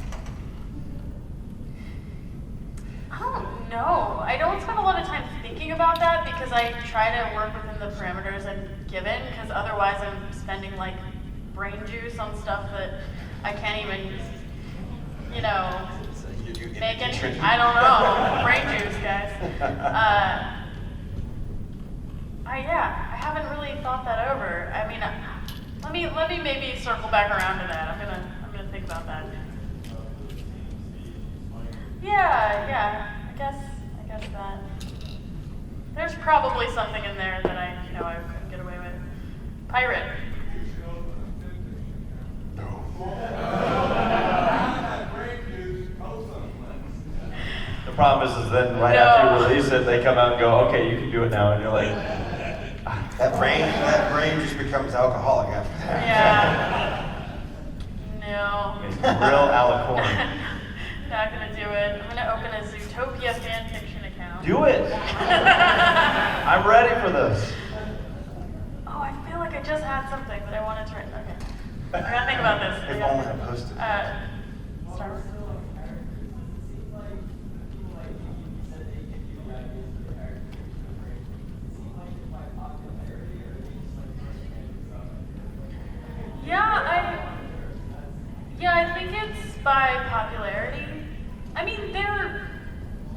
[SPEAKER 3] I don't know. I don't spend a lot of time thinking about that because I try to work within the parameters I'm given, because otherwise I'm spending like brain juice on stuff that I can't even, you know, make any, I don't know, brain juice, guys. I haven't really thought that over. I mean, let me maybe circle back around to that. I'm gonna think about that. Yeah, I guess that. There's probably something in there that I couldn't get away with. Pirate.
[SPEAKER 1] The problem is then right after you release it, they come out and go, okay, you can do it now, and you're like,
[SPEAKER 2] That brain just becomes alcoholic after that.
[SPEAKER 3] Yeah. No.
[SPEAKER 1] it's real alicorn.
[SPEAKER 3] Not gonna do it. I'm gonna open a Zootopia fan fiction account.
[SPEAKER 1] Do it. I'm ready for this.
[SPEAKER 3] Oh, I feel like I just had something that I wanted to write. Okay. I gotta think about this.
[SPEAKER 2] If only I posted it.
[SPEAKER 3] Start. Yeah, I think it's by popularity. I mean, they're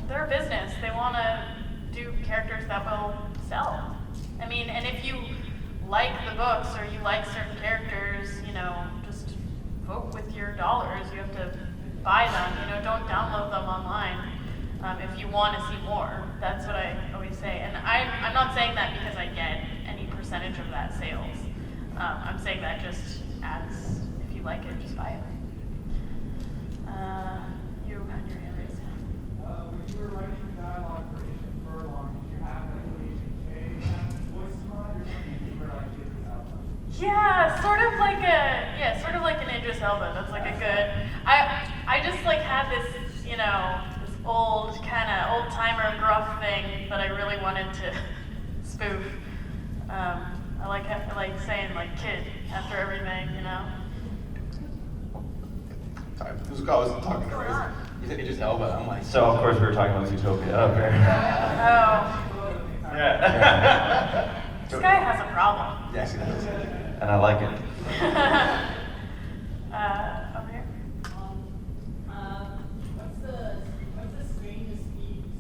[SPEAKER 3] a business. They want to do characters that will sell. I mean, and if you like the books or you like certain characters, just vote with your dollars. You have to buy them. Don't download them online if you want to see more. That's what I always say. And I'm not saying that because I get any percentage of that sales. I'm saying that just as if you like it, just buy it. You had your hand raised.
[SPEAKER 8] When you were writing the dialogue for Agent Furlong, did you have Agent K voice mod or something? You were like, get this out.
[SPEAKER 3] Yeah, Idris Elba. That's like a good. I just like had this, you know, this old kind of old timer gruff thing that I really wanted to spoof. I like saying like kid after everything, you know.
[SPEAKER 2] Sorry, I wasn't talking to Grace. You said Idris Elba. I'm like,
[SPEAKER 1] So of course we were talking about Zootopia. Okay.
[SPEAKER 3] Oh,
[SPEAKER 1] Yeah.
[SPEAKER 3] this guy has a problem.
[SPEAKER 2] yes, he does.
[SPEAKER 1] And I like it.
[SPEAKER 3] Over here.
[SPEAKER 6] What's the strangest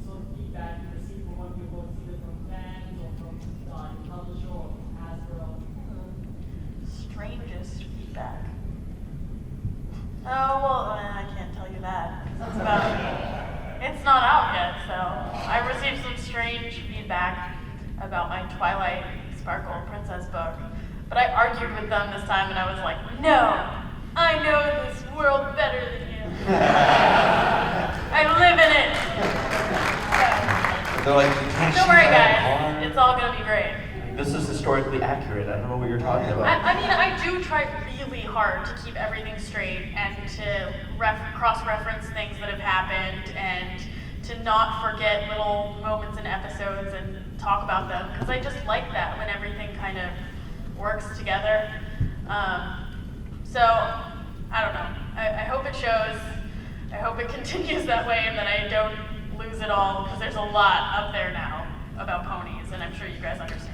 [SPEAKER 6] sort of feedback you received from one of your books, either from fans or from the publisher or from Hasbro?
[SPEAKER 3] Strangest feedback. Oh, well, I can't tell you that. 'Cause it's about it's not out yet, so I received some strange feedback about my Twilight Sparkle Princess book. But I argued with them this time and I was like, no, I know this world better than you. I live in it. So,
[SPEAKER 2] They're like, you can't
[SPEAKER 3] don't
[SPEAKER 2] shoot
[SPEAKER 3] worry,
[SPEAKER 2] that
[SPEAKER 3] guys.
[SPEAKER 2] hard.
[SPEAKER 3] It's all going to be great.
[SPEAKER 1] This is historically accurate. I don't know what you're talking about.
[SPEAKER 3] I mean, I do try really hard to keep everything straight and to cross-reference things that have happened and to not forget little moments in episodes and talk about them because I just like that when everything kind of works together. So, I don't know. I hope it shows. I hope it continues that way and that I don't lose it all because there's a lot up there now about ponies and I'm sure you guys understand.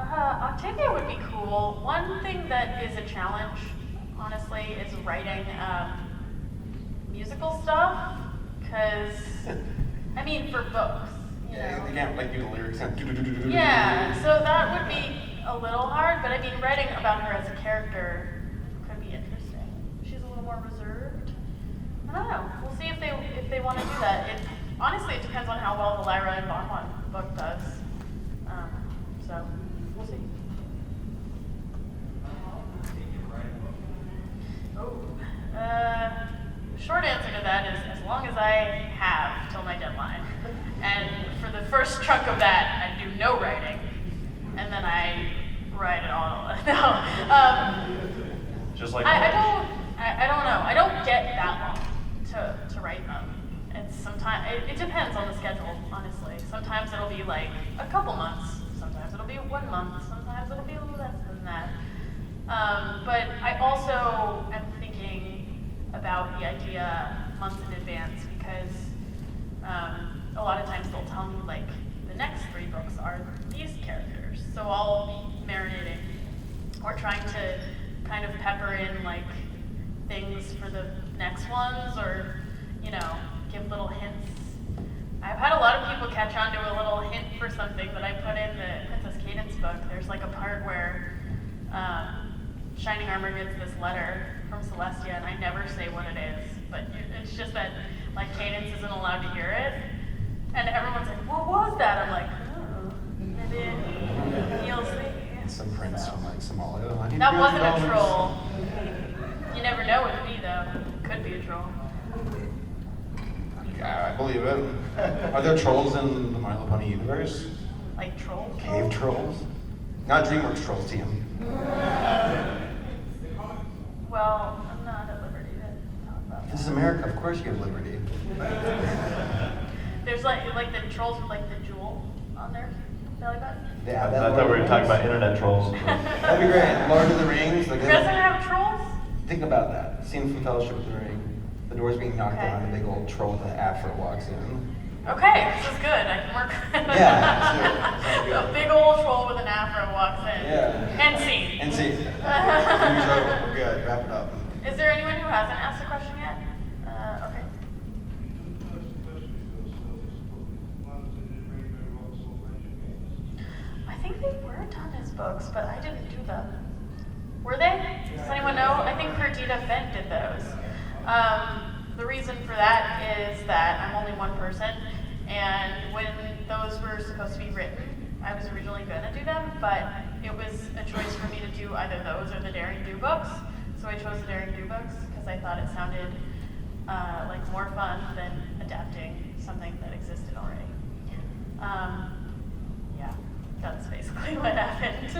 [SPEAKER 3] Octavia would be cool. One thing that is a challenge, honestly, is writing musical stuff. Because, I mean, for books, you know.
[SPEAKER 2] They can't like do the lyrics.
[SPEAKER 3] Yeah, so that would be a little hard, but I mean, writing about her as a character could be interesting. She's a little more reserved. I don't know. We'll see if they want to do that. Honestly, it depends on how well the Lyra and Bonbon book does. So we'll see. Short answer to that is as long as I have till my deadline. And for the first chunk of that, I do no writing, and then I write it all. No.
[SPEAKER 1] Just like
[SPEAKER 3] I don't know. I don't get that long to write them. It's sometimes it depends on the schedule, honestly. Sometimes it'll be like a couple months. Sometimes it'll be 1 month. Sometimes it'll be a little less than that. But I also am thinking about the idea months in advance because a lot of times they'll tell me like the next 3 books are these characters. So I'll be marinating or trying to kind of pepper in like things for the next ones or, you know, give little hints. I've had a lot of people catch on to a little hint for something that I put in the Princess Cadence book. There's like a part where Shining Armor gets this letter from Celestia, and I never say what it is, but it's just that like Cadence isn't allowed to hear it, and everyone's like, "What was that?" I'm like, "Oh, maybe you'll see."
[SPEAKER 2] Some prince from like Somalia.
[SPEAKER 3] That wasn't a troll. You never know it could be though. Could be a troll.
[SPEAKER 2] Yeah, I believe it. Are there trolls in the My Little Pony universe?
[SPEAKER 3] Like trolls?
[SPEAKER 2] Cave trolls? Not DreamWorks trolls, TM.
[SPEAKER 3] Well, I'm not at liberty to talk about that.
[SPEAKER 2] This is America, of course you have liberty.
[SPEAKER 3] There's like the trolls with like the jewel on their belly button.
[SPEAKER 2] Yeah,
[SPEAKER 1] I thought we were talking about internet trolls.
[SPEAKER 2] That'd be great. Lord of the Rings. Like
[SPEAKER 3] You guys don't have trolls?
[SPEAKER 2] think about that. Scene from Fellowship of the Ring. The door's being knocked
[SPEAKER 3] Okay.
[SPEAKER 2] down, and a big old troll with an afro walks in.
[SPEAKER 3] Okay, this is good. I can work.
[SPEAKER 2] Yeah,
[SPEAKER 3] A big old troll with an afro walks in.
[SPEAKER 2] Yeah.
[SPEAKER 3] And scene.
[SPEAKER 2] And see. We're good. Wrap it up.
[SPEAKER 3] Is there anyone who hasn't asked a question yet? Okay. I think they were done as books, but I didn't do them. Were they? Does anyone know? I think Perdita Fenn did those. The reason for that is that I'm only one person, and when those were supposed to be written, I was originally going to do them, but it was a choice for me to do either those or the Daring Do books. So I chose the Daring Do books because I thought it sounded like more fun than adapting something that existed already. Yeah, that's basically what happened.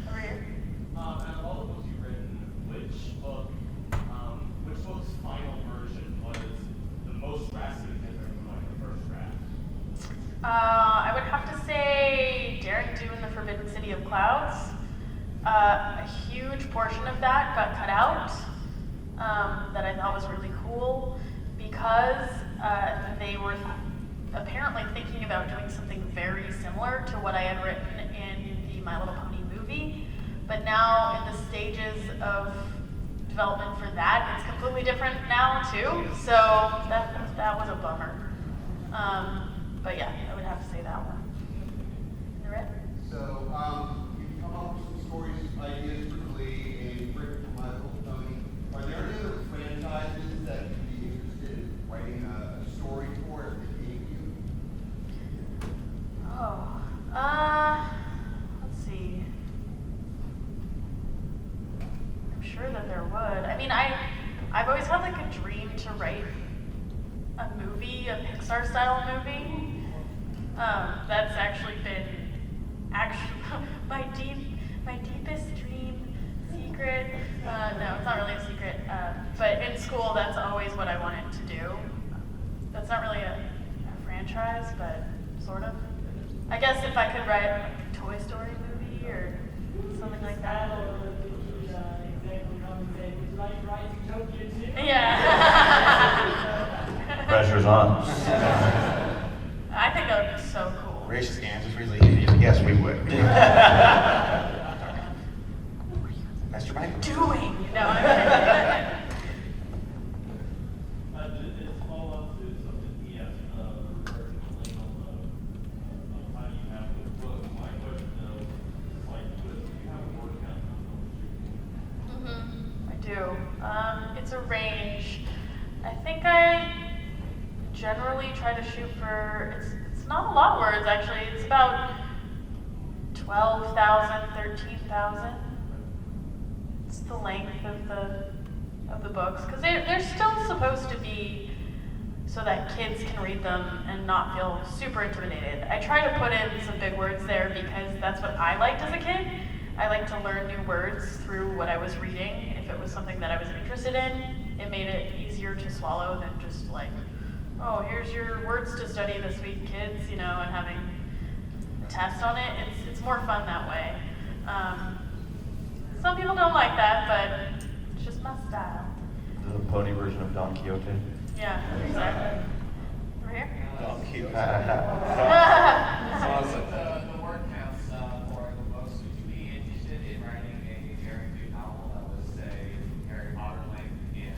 [SPEAKER 3] Over here.
[SPEAKER 8] Out of all the books you've written, which book's final version was the most drastically different from like the first draft?
[SPEAKER 3] I would have to say Daring Do in the Forbidden City of Clouds. A huge portion of that got cut out that I thought was really cool because they were apparently thinking about doing something very similar to what I had written in the My Little Pony movie. But now in the stages of development for that, it's completely different now too. So that was a bummer. But yeah, I would have to say that one. In the red?
[SPEAKER 5] So, you come up with some stories, ideas for Glee, and Brick for My Little Pony. Are there any other franchises that you'd be interested in writing a story for if they came to you?
[SPEAKER 3] Oh, let's see. I'm sure that there would. I mean, I've always had like a dream to write a movie, a Pixar-style movie. That's actually been my deepest dream, secret. No, it's not really a secret. But in school, that's always what I wanted to do. That's not really a franchise, but sort of. I guess if I could write like a Toy Story movie or something like that. Yeah.
[SPEAKER 1] Pressure's on.
[SPEAKER 3] I think that would be so cool.
[SPEAKER 2] Gracious answers really easy. Yes, we would. Mr. Michael.
[SPEAKER 3] Doing. No, I'm kidding.
[SPEAKER 11] It's all up to something he asked, regarding the link on how you have the book. My question though, is like, do you have a word count on
[SPEAKER 3] I do. It's a range. I think I generally try to shoot for, it's not a lot of words actually, it's about 12,000, 13,000. It's the length of the books, because they're still supposed to be so that kids can read them and not feel super intimidated. I try to put in some big words there because that's what I liked as a kid. I like to learn new words through what I was reading. If it was something that I was interested in, it made it easier to swallow than just like, oh, here's your words to study this week, kids, you know, and having a test on it. It's more fun that way. Some people don't like that, but it's just my style.
[SPEAKER 1] The pony version of Don Quixote.
[SPEAKER 3] Yeah, exactly. Over here?
[SPEAKER 2] Oh, cute.
[SPEAKER 4] The word counts for the books. Would you be interested in writing a Daring Do novel that was, say, Harry Potter length in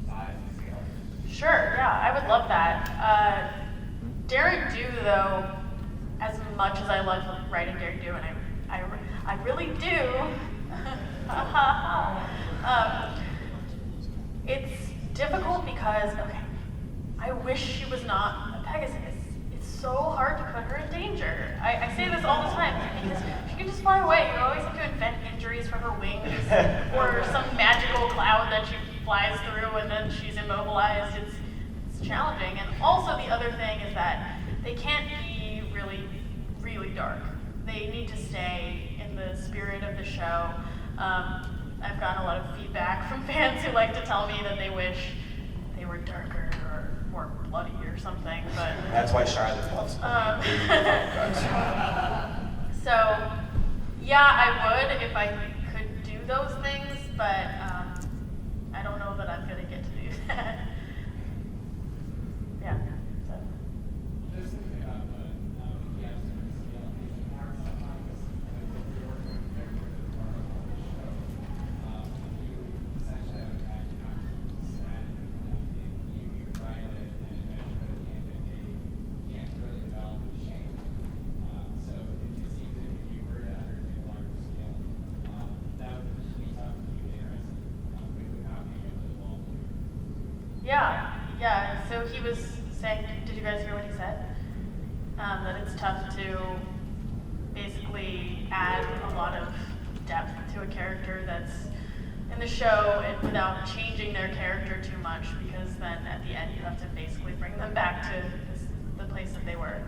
[SPEAKER 4] size and scale?
[SPEAKER 3] Sure, yeah, I would love that. Daring Do, though, as much as I love writing Daring Do, and I really do, it's difficult because, okay, I wish she was not a Pegasus. It's so hard to put her in danger. I say this all the time, because she can just fly away. You always have to invent injuries for her wings, or some magical cloud that she flies through and then she's immobilized. It's challenging. And also the other thing is that they can't be really, really dark. They need to stay in the spirit of the show. I've gotten a lot of feedback from fans who like to tell me that they wish they were darker or more bloody or something, but
[SPEAKER 2] That's why Charlotte loves me.
[SPEAKER 3] So, yeah, I would if I could do those things, but I don't know that I'm gonna get to do that. Yeah. So.
[SPEAKER 8] There's something about the yes,
[SPEAKER 3] Yeah. So he was saying, did you guys hear what he said? That it's tough to basically add a lot of depth to a character that's in the show and without changing their character too much, because then at the end you have to basically bring them back to the place that they were.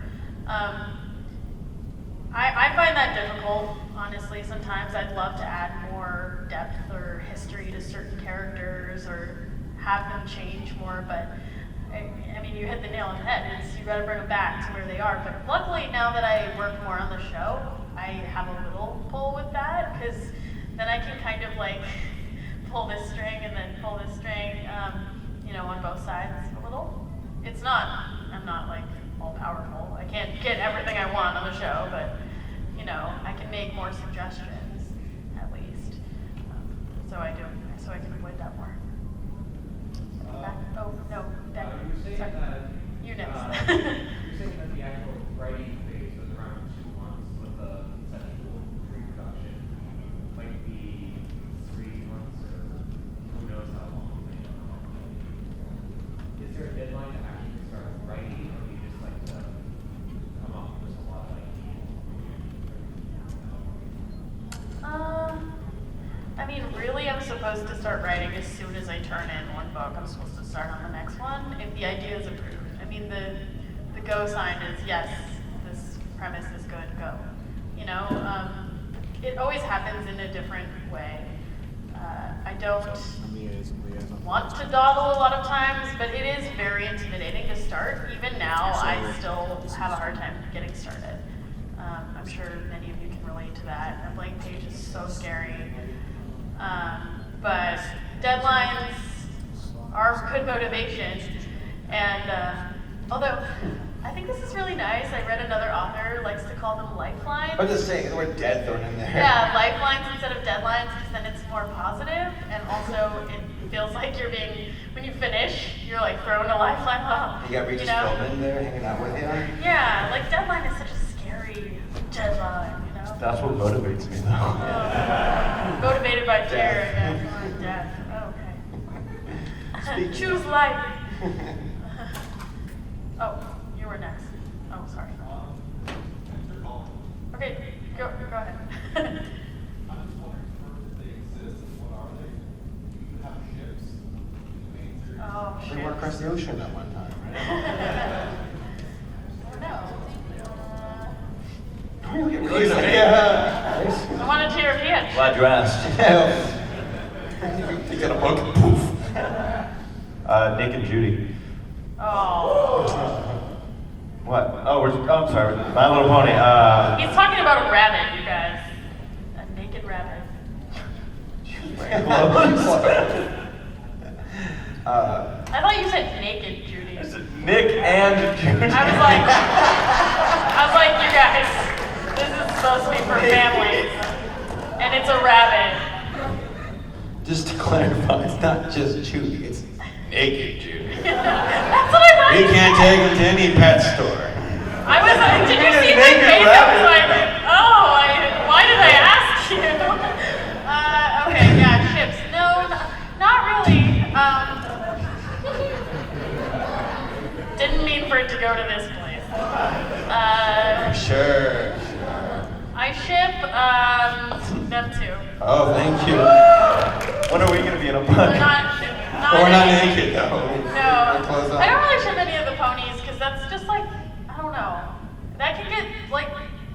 [SPEAKER 3] I find that difficult, honestly. Sometimes I'd love to add more depth or history to certain characters or have them change more, but I mean, you hit the nail on the head. You got to bring them back to where they are. But luckily, now that I work more on the show, I have a little pull with that, because then I can kind of like pull this string and then pull this string, on both sides a little. I'm not like all powerful. I can't get everything I want on the show, but I can make more suggestions at least. So I can avoid that more. Back. Oh no, back.
[SPEAKER 4] You were saying
[SPEAKER 3] Sorry.
[SPEAKER 4] that
[SPEAKER 3] You next.
[SPEAKER 4] you're saying that the actual writing phase was around 2 months, with the conceptual pre-production might be 3 months, or who knows how long. Is there a deadline to actually start writing, or do you just like to come up with a lot of ideas?
[SPEAKER 3] I mean, really, I'm supposed to start writing as soon as I turn in one book. I'm supposed to start on the next one if the idea is approved. I mean, the go sign is yes, this premise is good, go. It always happens in a different way. I don't want to dawdle a lot of times, but it is very intimidating to start. Even now, I still have a hard time getting started. I'm sure many of you can relate to that. A blank page is so scary. But deadlines are good motivation. And although I think this is really nice, I read another author likes to call them lifelines.
[SPEAKER 2] I'm just saying, the word dead thrown in there.
[SPEAKER 3] Yeah, lifelines instead of deadlines, because then it's more positive, and also it feels like you're being, when you finish, you're like throwing a lifeline off.
[SPEAKER 2] You got Regis Philbin there hanging out with you?
[SPEAKER 3] Yeah, like deadline is such a scary deadline,
[SPEAKER 1] That's what motivates me, though.
[SPEAKER 3] Motivated by fear, I guess, or death. Oh, okay. Choose life. Oh, you were next. Oh, sorry. Okay, go ahead.
[SPEAKER 11] I'm just wondering first if they exist and what are they? Do you have ships?
[SPEAKER 3] Oh,
[SPEAKER 2] We
[SPEAKER 3] shit.
[SPEAKER 2] went across the ocean at one time, right?
[SPEAKER 3] I don't know.
[SPEAKER 2] Really? Yeah.
[SPEAKER 3] I wanted to hear your pitch.
[SPEAKER 1] Glad you asked.
[SPEAKER 2] You got a book, poof.
[SPEAKER 1] Nick and Judy.
[SPEAKER 3] Oh.
[SPEAKER 1] What? Oh, I'm sorry. My Little Pony.
[SPEAKER 3] He's talking about a rabbit, you guys. A naked rabbit. I thought you said naked, Judy.
[SPEAKER 1] Nick and Judy.
[SPEAKER 3] I was like, you guys, this is supposed to be for families, and it's a rabbit.
[SPEAKER 2] Just to clarify, it's not just Judy, it's naked Judy.
[SPEAKER 3] That's what I thought.
[SPEAKER 2] We can't take her to any pet store.
[SPEAKER 3] I was like, did you see my
[SPEAKER 1] Naked
[SPEAKER 3] face? I
[SPEAKER 1] rabbit.
[SPEAKER 3] was like, oh, why did I ask you? Okay, yeah, ships. No, not really. Didn't mean for it to go to this place.
[SPEAKER 2] Sure.
[SPEAKER 3] I ship them two.
[SPEAKER 2] Oh, thank you.
[SPEAKER 1] When are we going to be in a book?
[SPEAKER 3] We're not
[SPEAKER 2] We're not naked, though.
[SPEAKER 3] No,
[SPEAKER 2] Clothes on.
[SPEAKER 3] I don't really ship any of the ponies because that's just like, I don't know. That can get like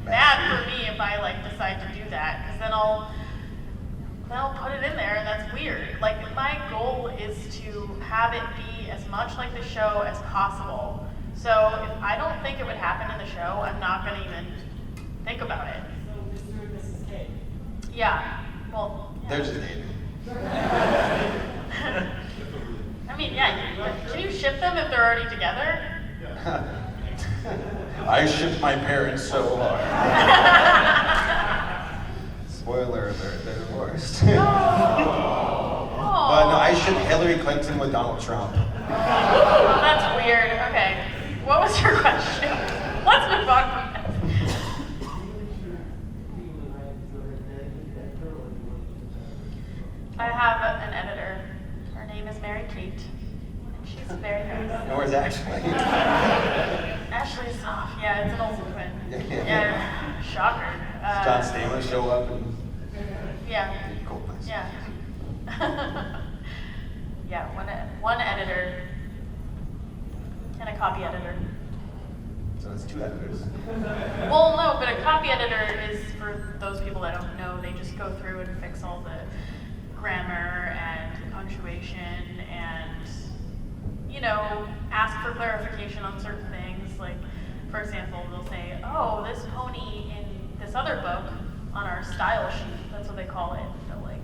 [SPEAKER 3] bad for me if I like decide to do that, because then I'll put it in there and that's weird. Like my goal is to have it be as much like the show as possible. So if I don't think it would happen in the show, I'm not gonna even think about it.
[SPEAKER 6] So Mr. and Mrs. K.
[SPEAKER 3] Yeah. Well. Yeah.
[SPEAKER 2] They're just dating.
[SPEAKER 3] I mean, yeah. Can you ship them if they're already together?
[SPEAKER 2] I shipped my parents so hard. Spoiler alert, they're divorced. But no, I shipped Hillary Clinton with Donald Trump.
[SPEAKER 3] That's weird. Okay. What was your question? Let's move on from that. I have an editor. Her name is Mary Kate. And she's very nice.
[SPEAKER 2] And where's Ashley?
[SPEAKER 3] Ashley's off. Yeah, it's an Olsen twin.
[SPEAKER 2] Yeah.
[SPEAKER 3] Yeah. Shocker.
[SPEAKER 2] John Stamos show up and
[SPEAKER 3] Yeah.
[SPEAKER 2] cool, nice.
[SPEAKER 3] Yeah. Yeah, one editor and a copy editor.
[SPEAKER 2] So that's 2 editors.
[SPEAKER 3] Well, no, but a copy editor is, for those people that don't know, they just go through and fix all the grammar and punctuation and, you know, ask for clarification on certain things. Like, for example, they'll say, oh, this pony in this other book on our style sheet, that's what they call it. So, like,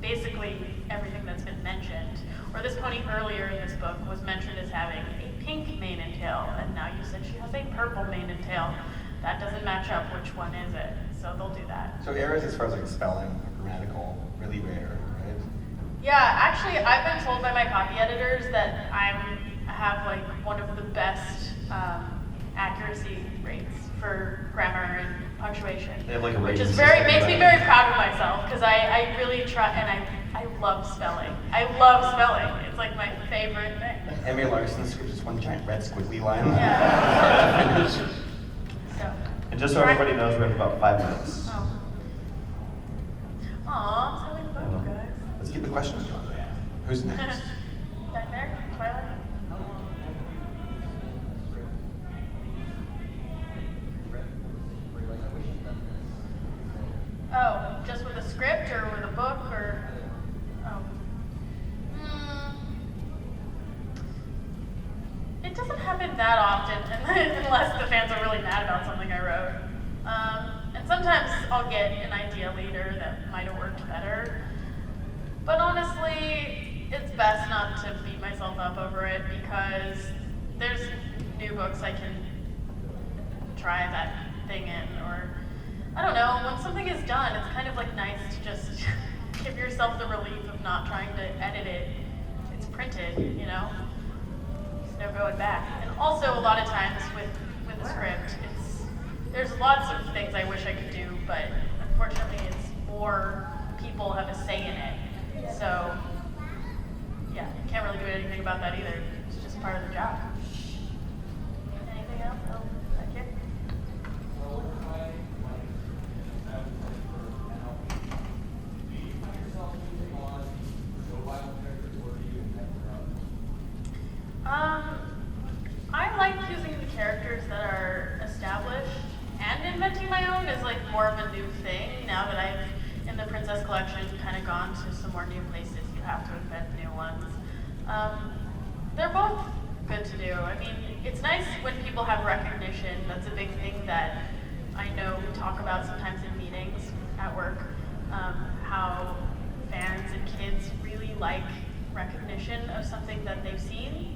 [SPEAKER 3] basically everything that's been mentioned. Or this pony earlier in this book was mentioned as having a pink mane and tail, and now you said she has a purple mane and tail. That doesn't match up. Which one is it? So they'll do that.
[SPEAKER 2] So errors as far as like spelling or grammatical, really rare, right?
[SPEAKER 3] Yeah, actually, I've been told by my copy editors that I have like one of the best accuracy rates for grammar and punctuation,
[SPEAKER 1] They have, like, a
[SPEAKER 3] which
[SPEAKER 1] rating
[SPEAKER 3] is
[SPEAKER 1] system,
[SPEAKER 3] makes me
[SPEAKER 1] right?
[SPEAKER 3] very proud of myself because I really try, and I love spelling. I love spelling. It's like my favorite thing.
[SPEAKER 2] Emmy Larson's script is one giant red squiggly line.
[SPEAKER 3] Yeah. So.
[SPEAKER 1] And just so everybody knows, we have about 5 minutes.
[SPEAKER 3] Oh. Aw, it's having fun, guys.
[SPEAKER 2] Let's keep the questions going. Who's next?
[SPEAKER 3] Back there, Twilight. Oh, just with a script or with a book or? Oh. It doesn't happen that often unless the fans are really mad about something I wrote. And sometimes I'll get an idea later that might have worked better. But honestly, it's best not to beat myself up over it because there's new books I can try that thing in, or I don't know, when something is done, it's kind of like nice to just give yourself the relief of not trying to edit it. It's printed, you know? There's no going back. And also a lot of times with the script, there's lots of things I wish I could do, but unfortunately it's more people have a say in it. So yeah, you can't really do anything about that either. It's just part of the job. Anything else? Oh, back here. I like using the characters that are established, and inventing my own is like more of a new thing. Now that I've, in the Princess Collection, kind of gone to some more new places, you have to invent new ones. They're both good to do. I mean, it's nice when people have recognition. That's a big thing that I know we talk about sometimes in meetings at work, how fans and kids really like recognition of something that they've seen.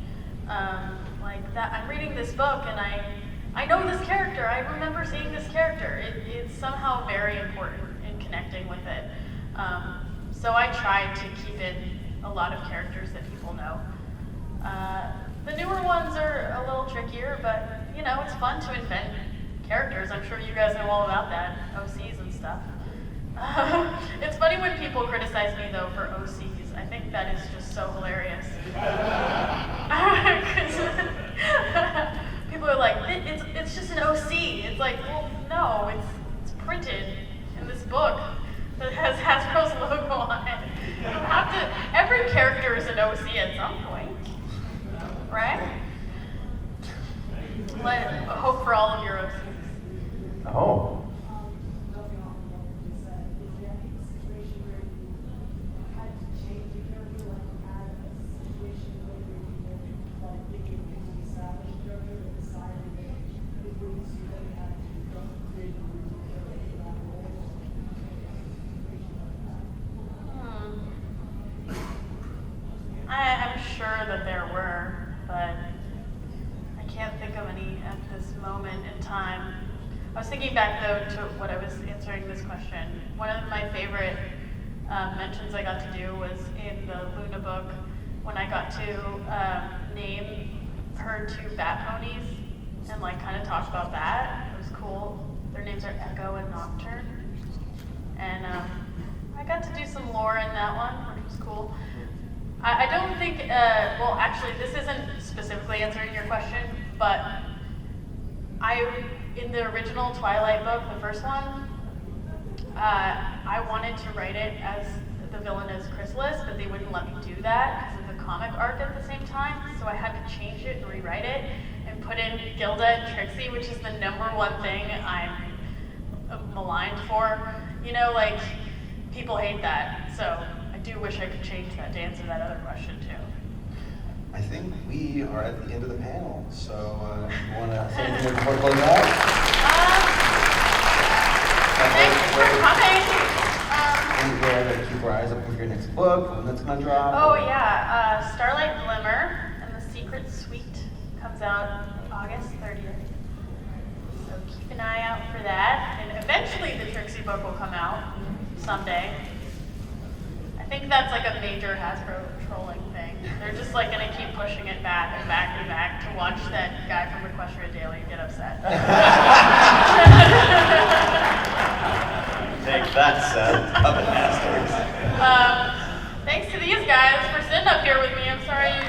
[SPEAKER 3] Like that, I'm reading this book and I know this character, I remember seeing this character. It's somehow very important in connecting with it. So I try to keep in a lot of characters that people know. The newer ones are a little trickier, but you know, it's fun to invent characters. I'm sure you guys know all about that, OCs and stuff. It's funny when people criticize me though for OCs. I think that is just so hilarious. People are like, it's just an OC. It's like, well, no, it's printed in this book that has Hasbro's logo on it. You don't have to. Every character is an OC at some point, right? Hope for all of your OCs.
[SPEAKER 1] Oh.
[SPEAKER 3] I'm sure that there were, but I can't think of any at this moment in time. I was thinking back though to what I was answering this question. One of my favorite mentions I got to do was in the Luna book when I got to name her 2 bat ponies and like kind of talk about that. It was cool. Their names are Echo and Nocturne. And I got to do some lore in that one, which was cool. I don't think, well actually this isn't specifically answering your question, but in the original Twilight book, the first one, I wanted to write it as the villain as Chrysalis, but they wouldn't let me do that because of the comic arc at the same time, so I had to change it and rewrite it and put in Gilda and Trixie, which is the #1 thing I'm maligned for. You know, like, people hate that. So I do wish I could change that to answer that other question too.
[SPEAKER 2] I think we are at the end of the panel, so you want to say anything before we close out?
[SPEAKER 3] Thanks for coming.
[SPEAKER 2] And we're going to keep our eyes open for your next book, when that's going to drop.
[SPEAKER 3] Oh yeah, Starlight Glimmer and the Secret Suite comes out August 30th. So keep an eye out for that. And eventually the Trixie book will come out someday. I think that's like a major Hasbro trolling thing. They're just like gonna keep pushing it back and back and back to watch that guy from Equestria Daily get upset.
[SPEAKER 1] Take that, Seth. Puppet Masters.
[SPEAKER 3] Thanks to these guys for sitting up here with me. I'm sorry you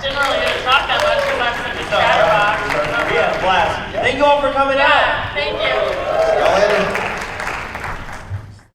[SPEAKER 3] didn't really get to talk that much because I'm such a chatterbox.
[SPEAKER 1] We had a blast. Thank you all for coming out.
[SPEAKER 3] Thank you.
[SPEAKER 2] See y'all later.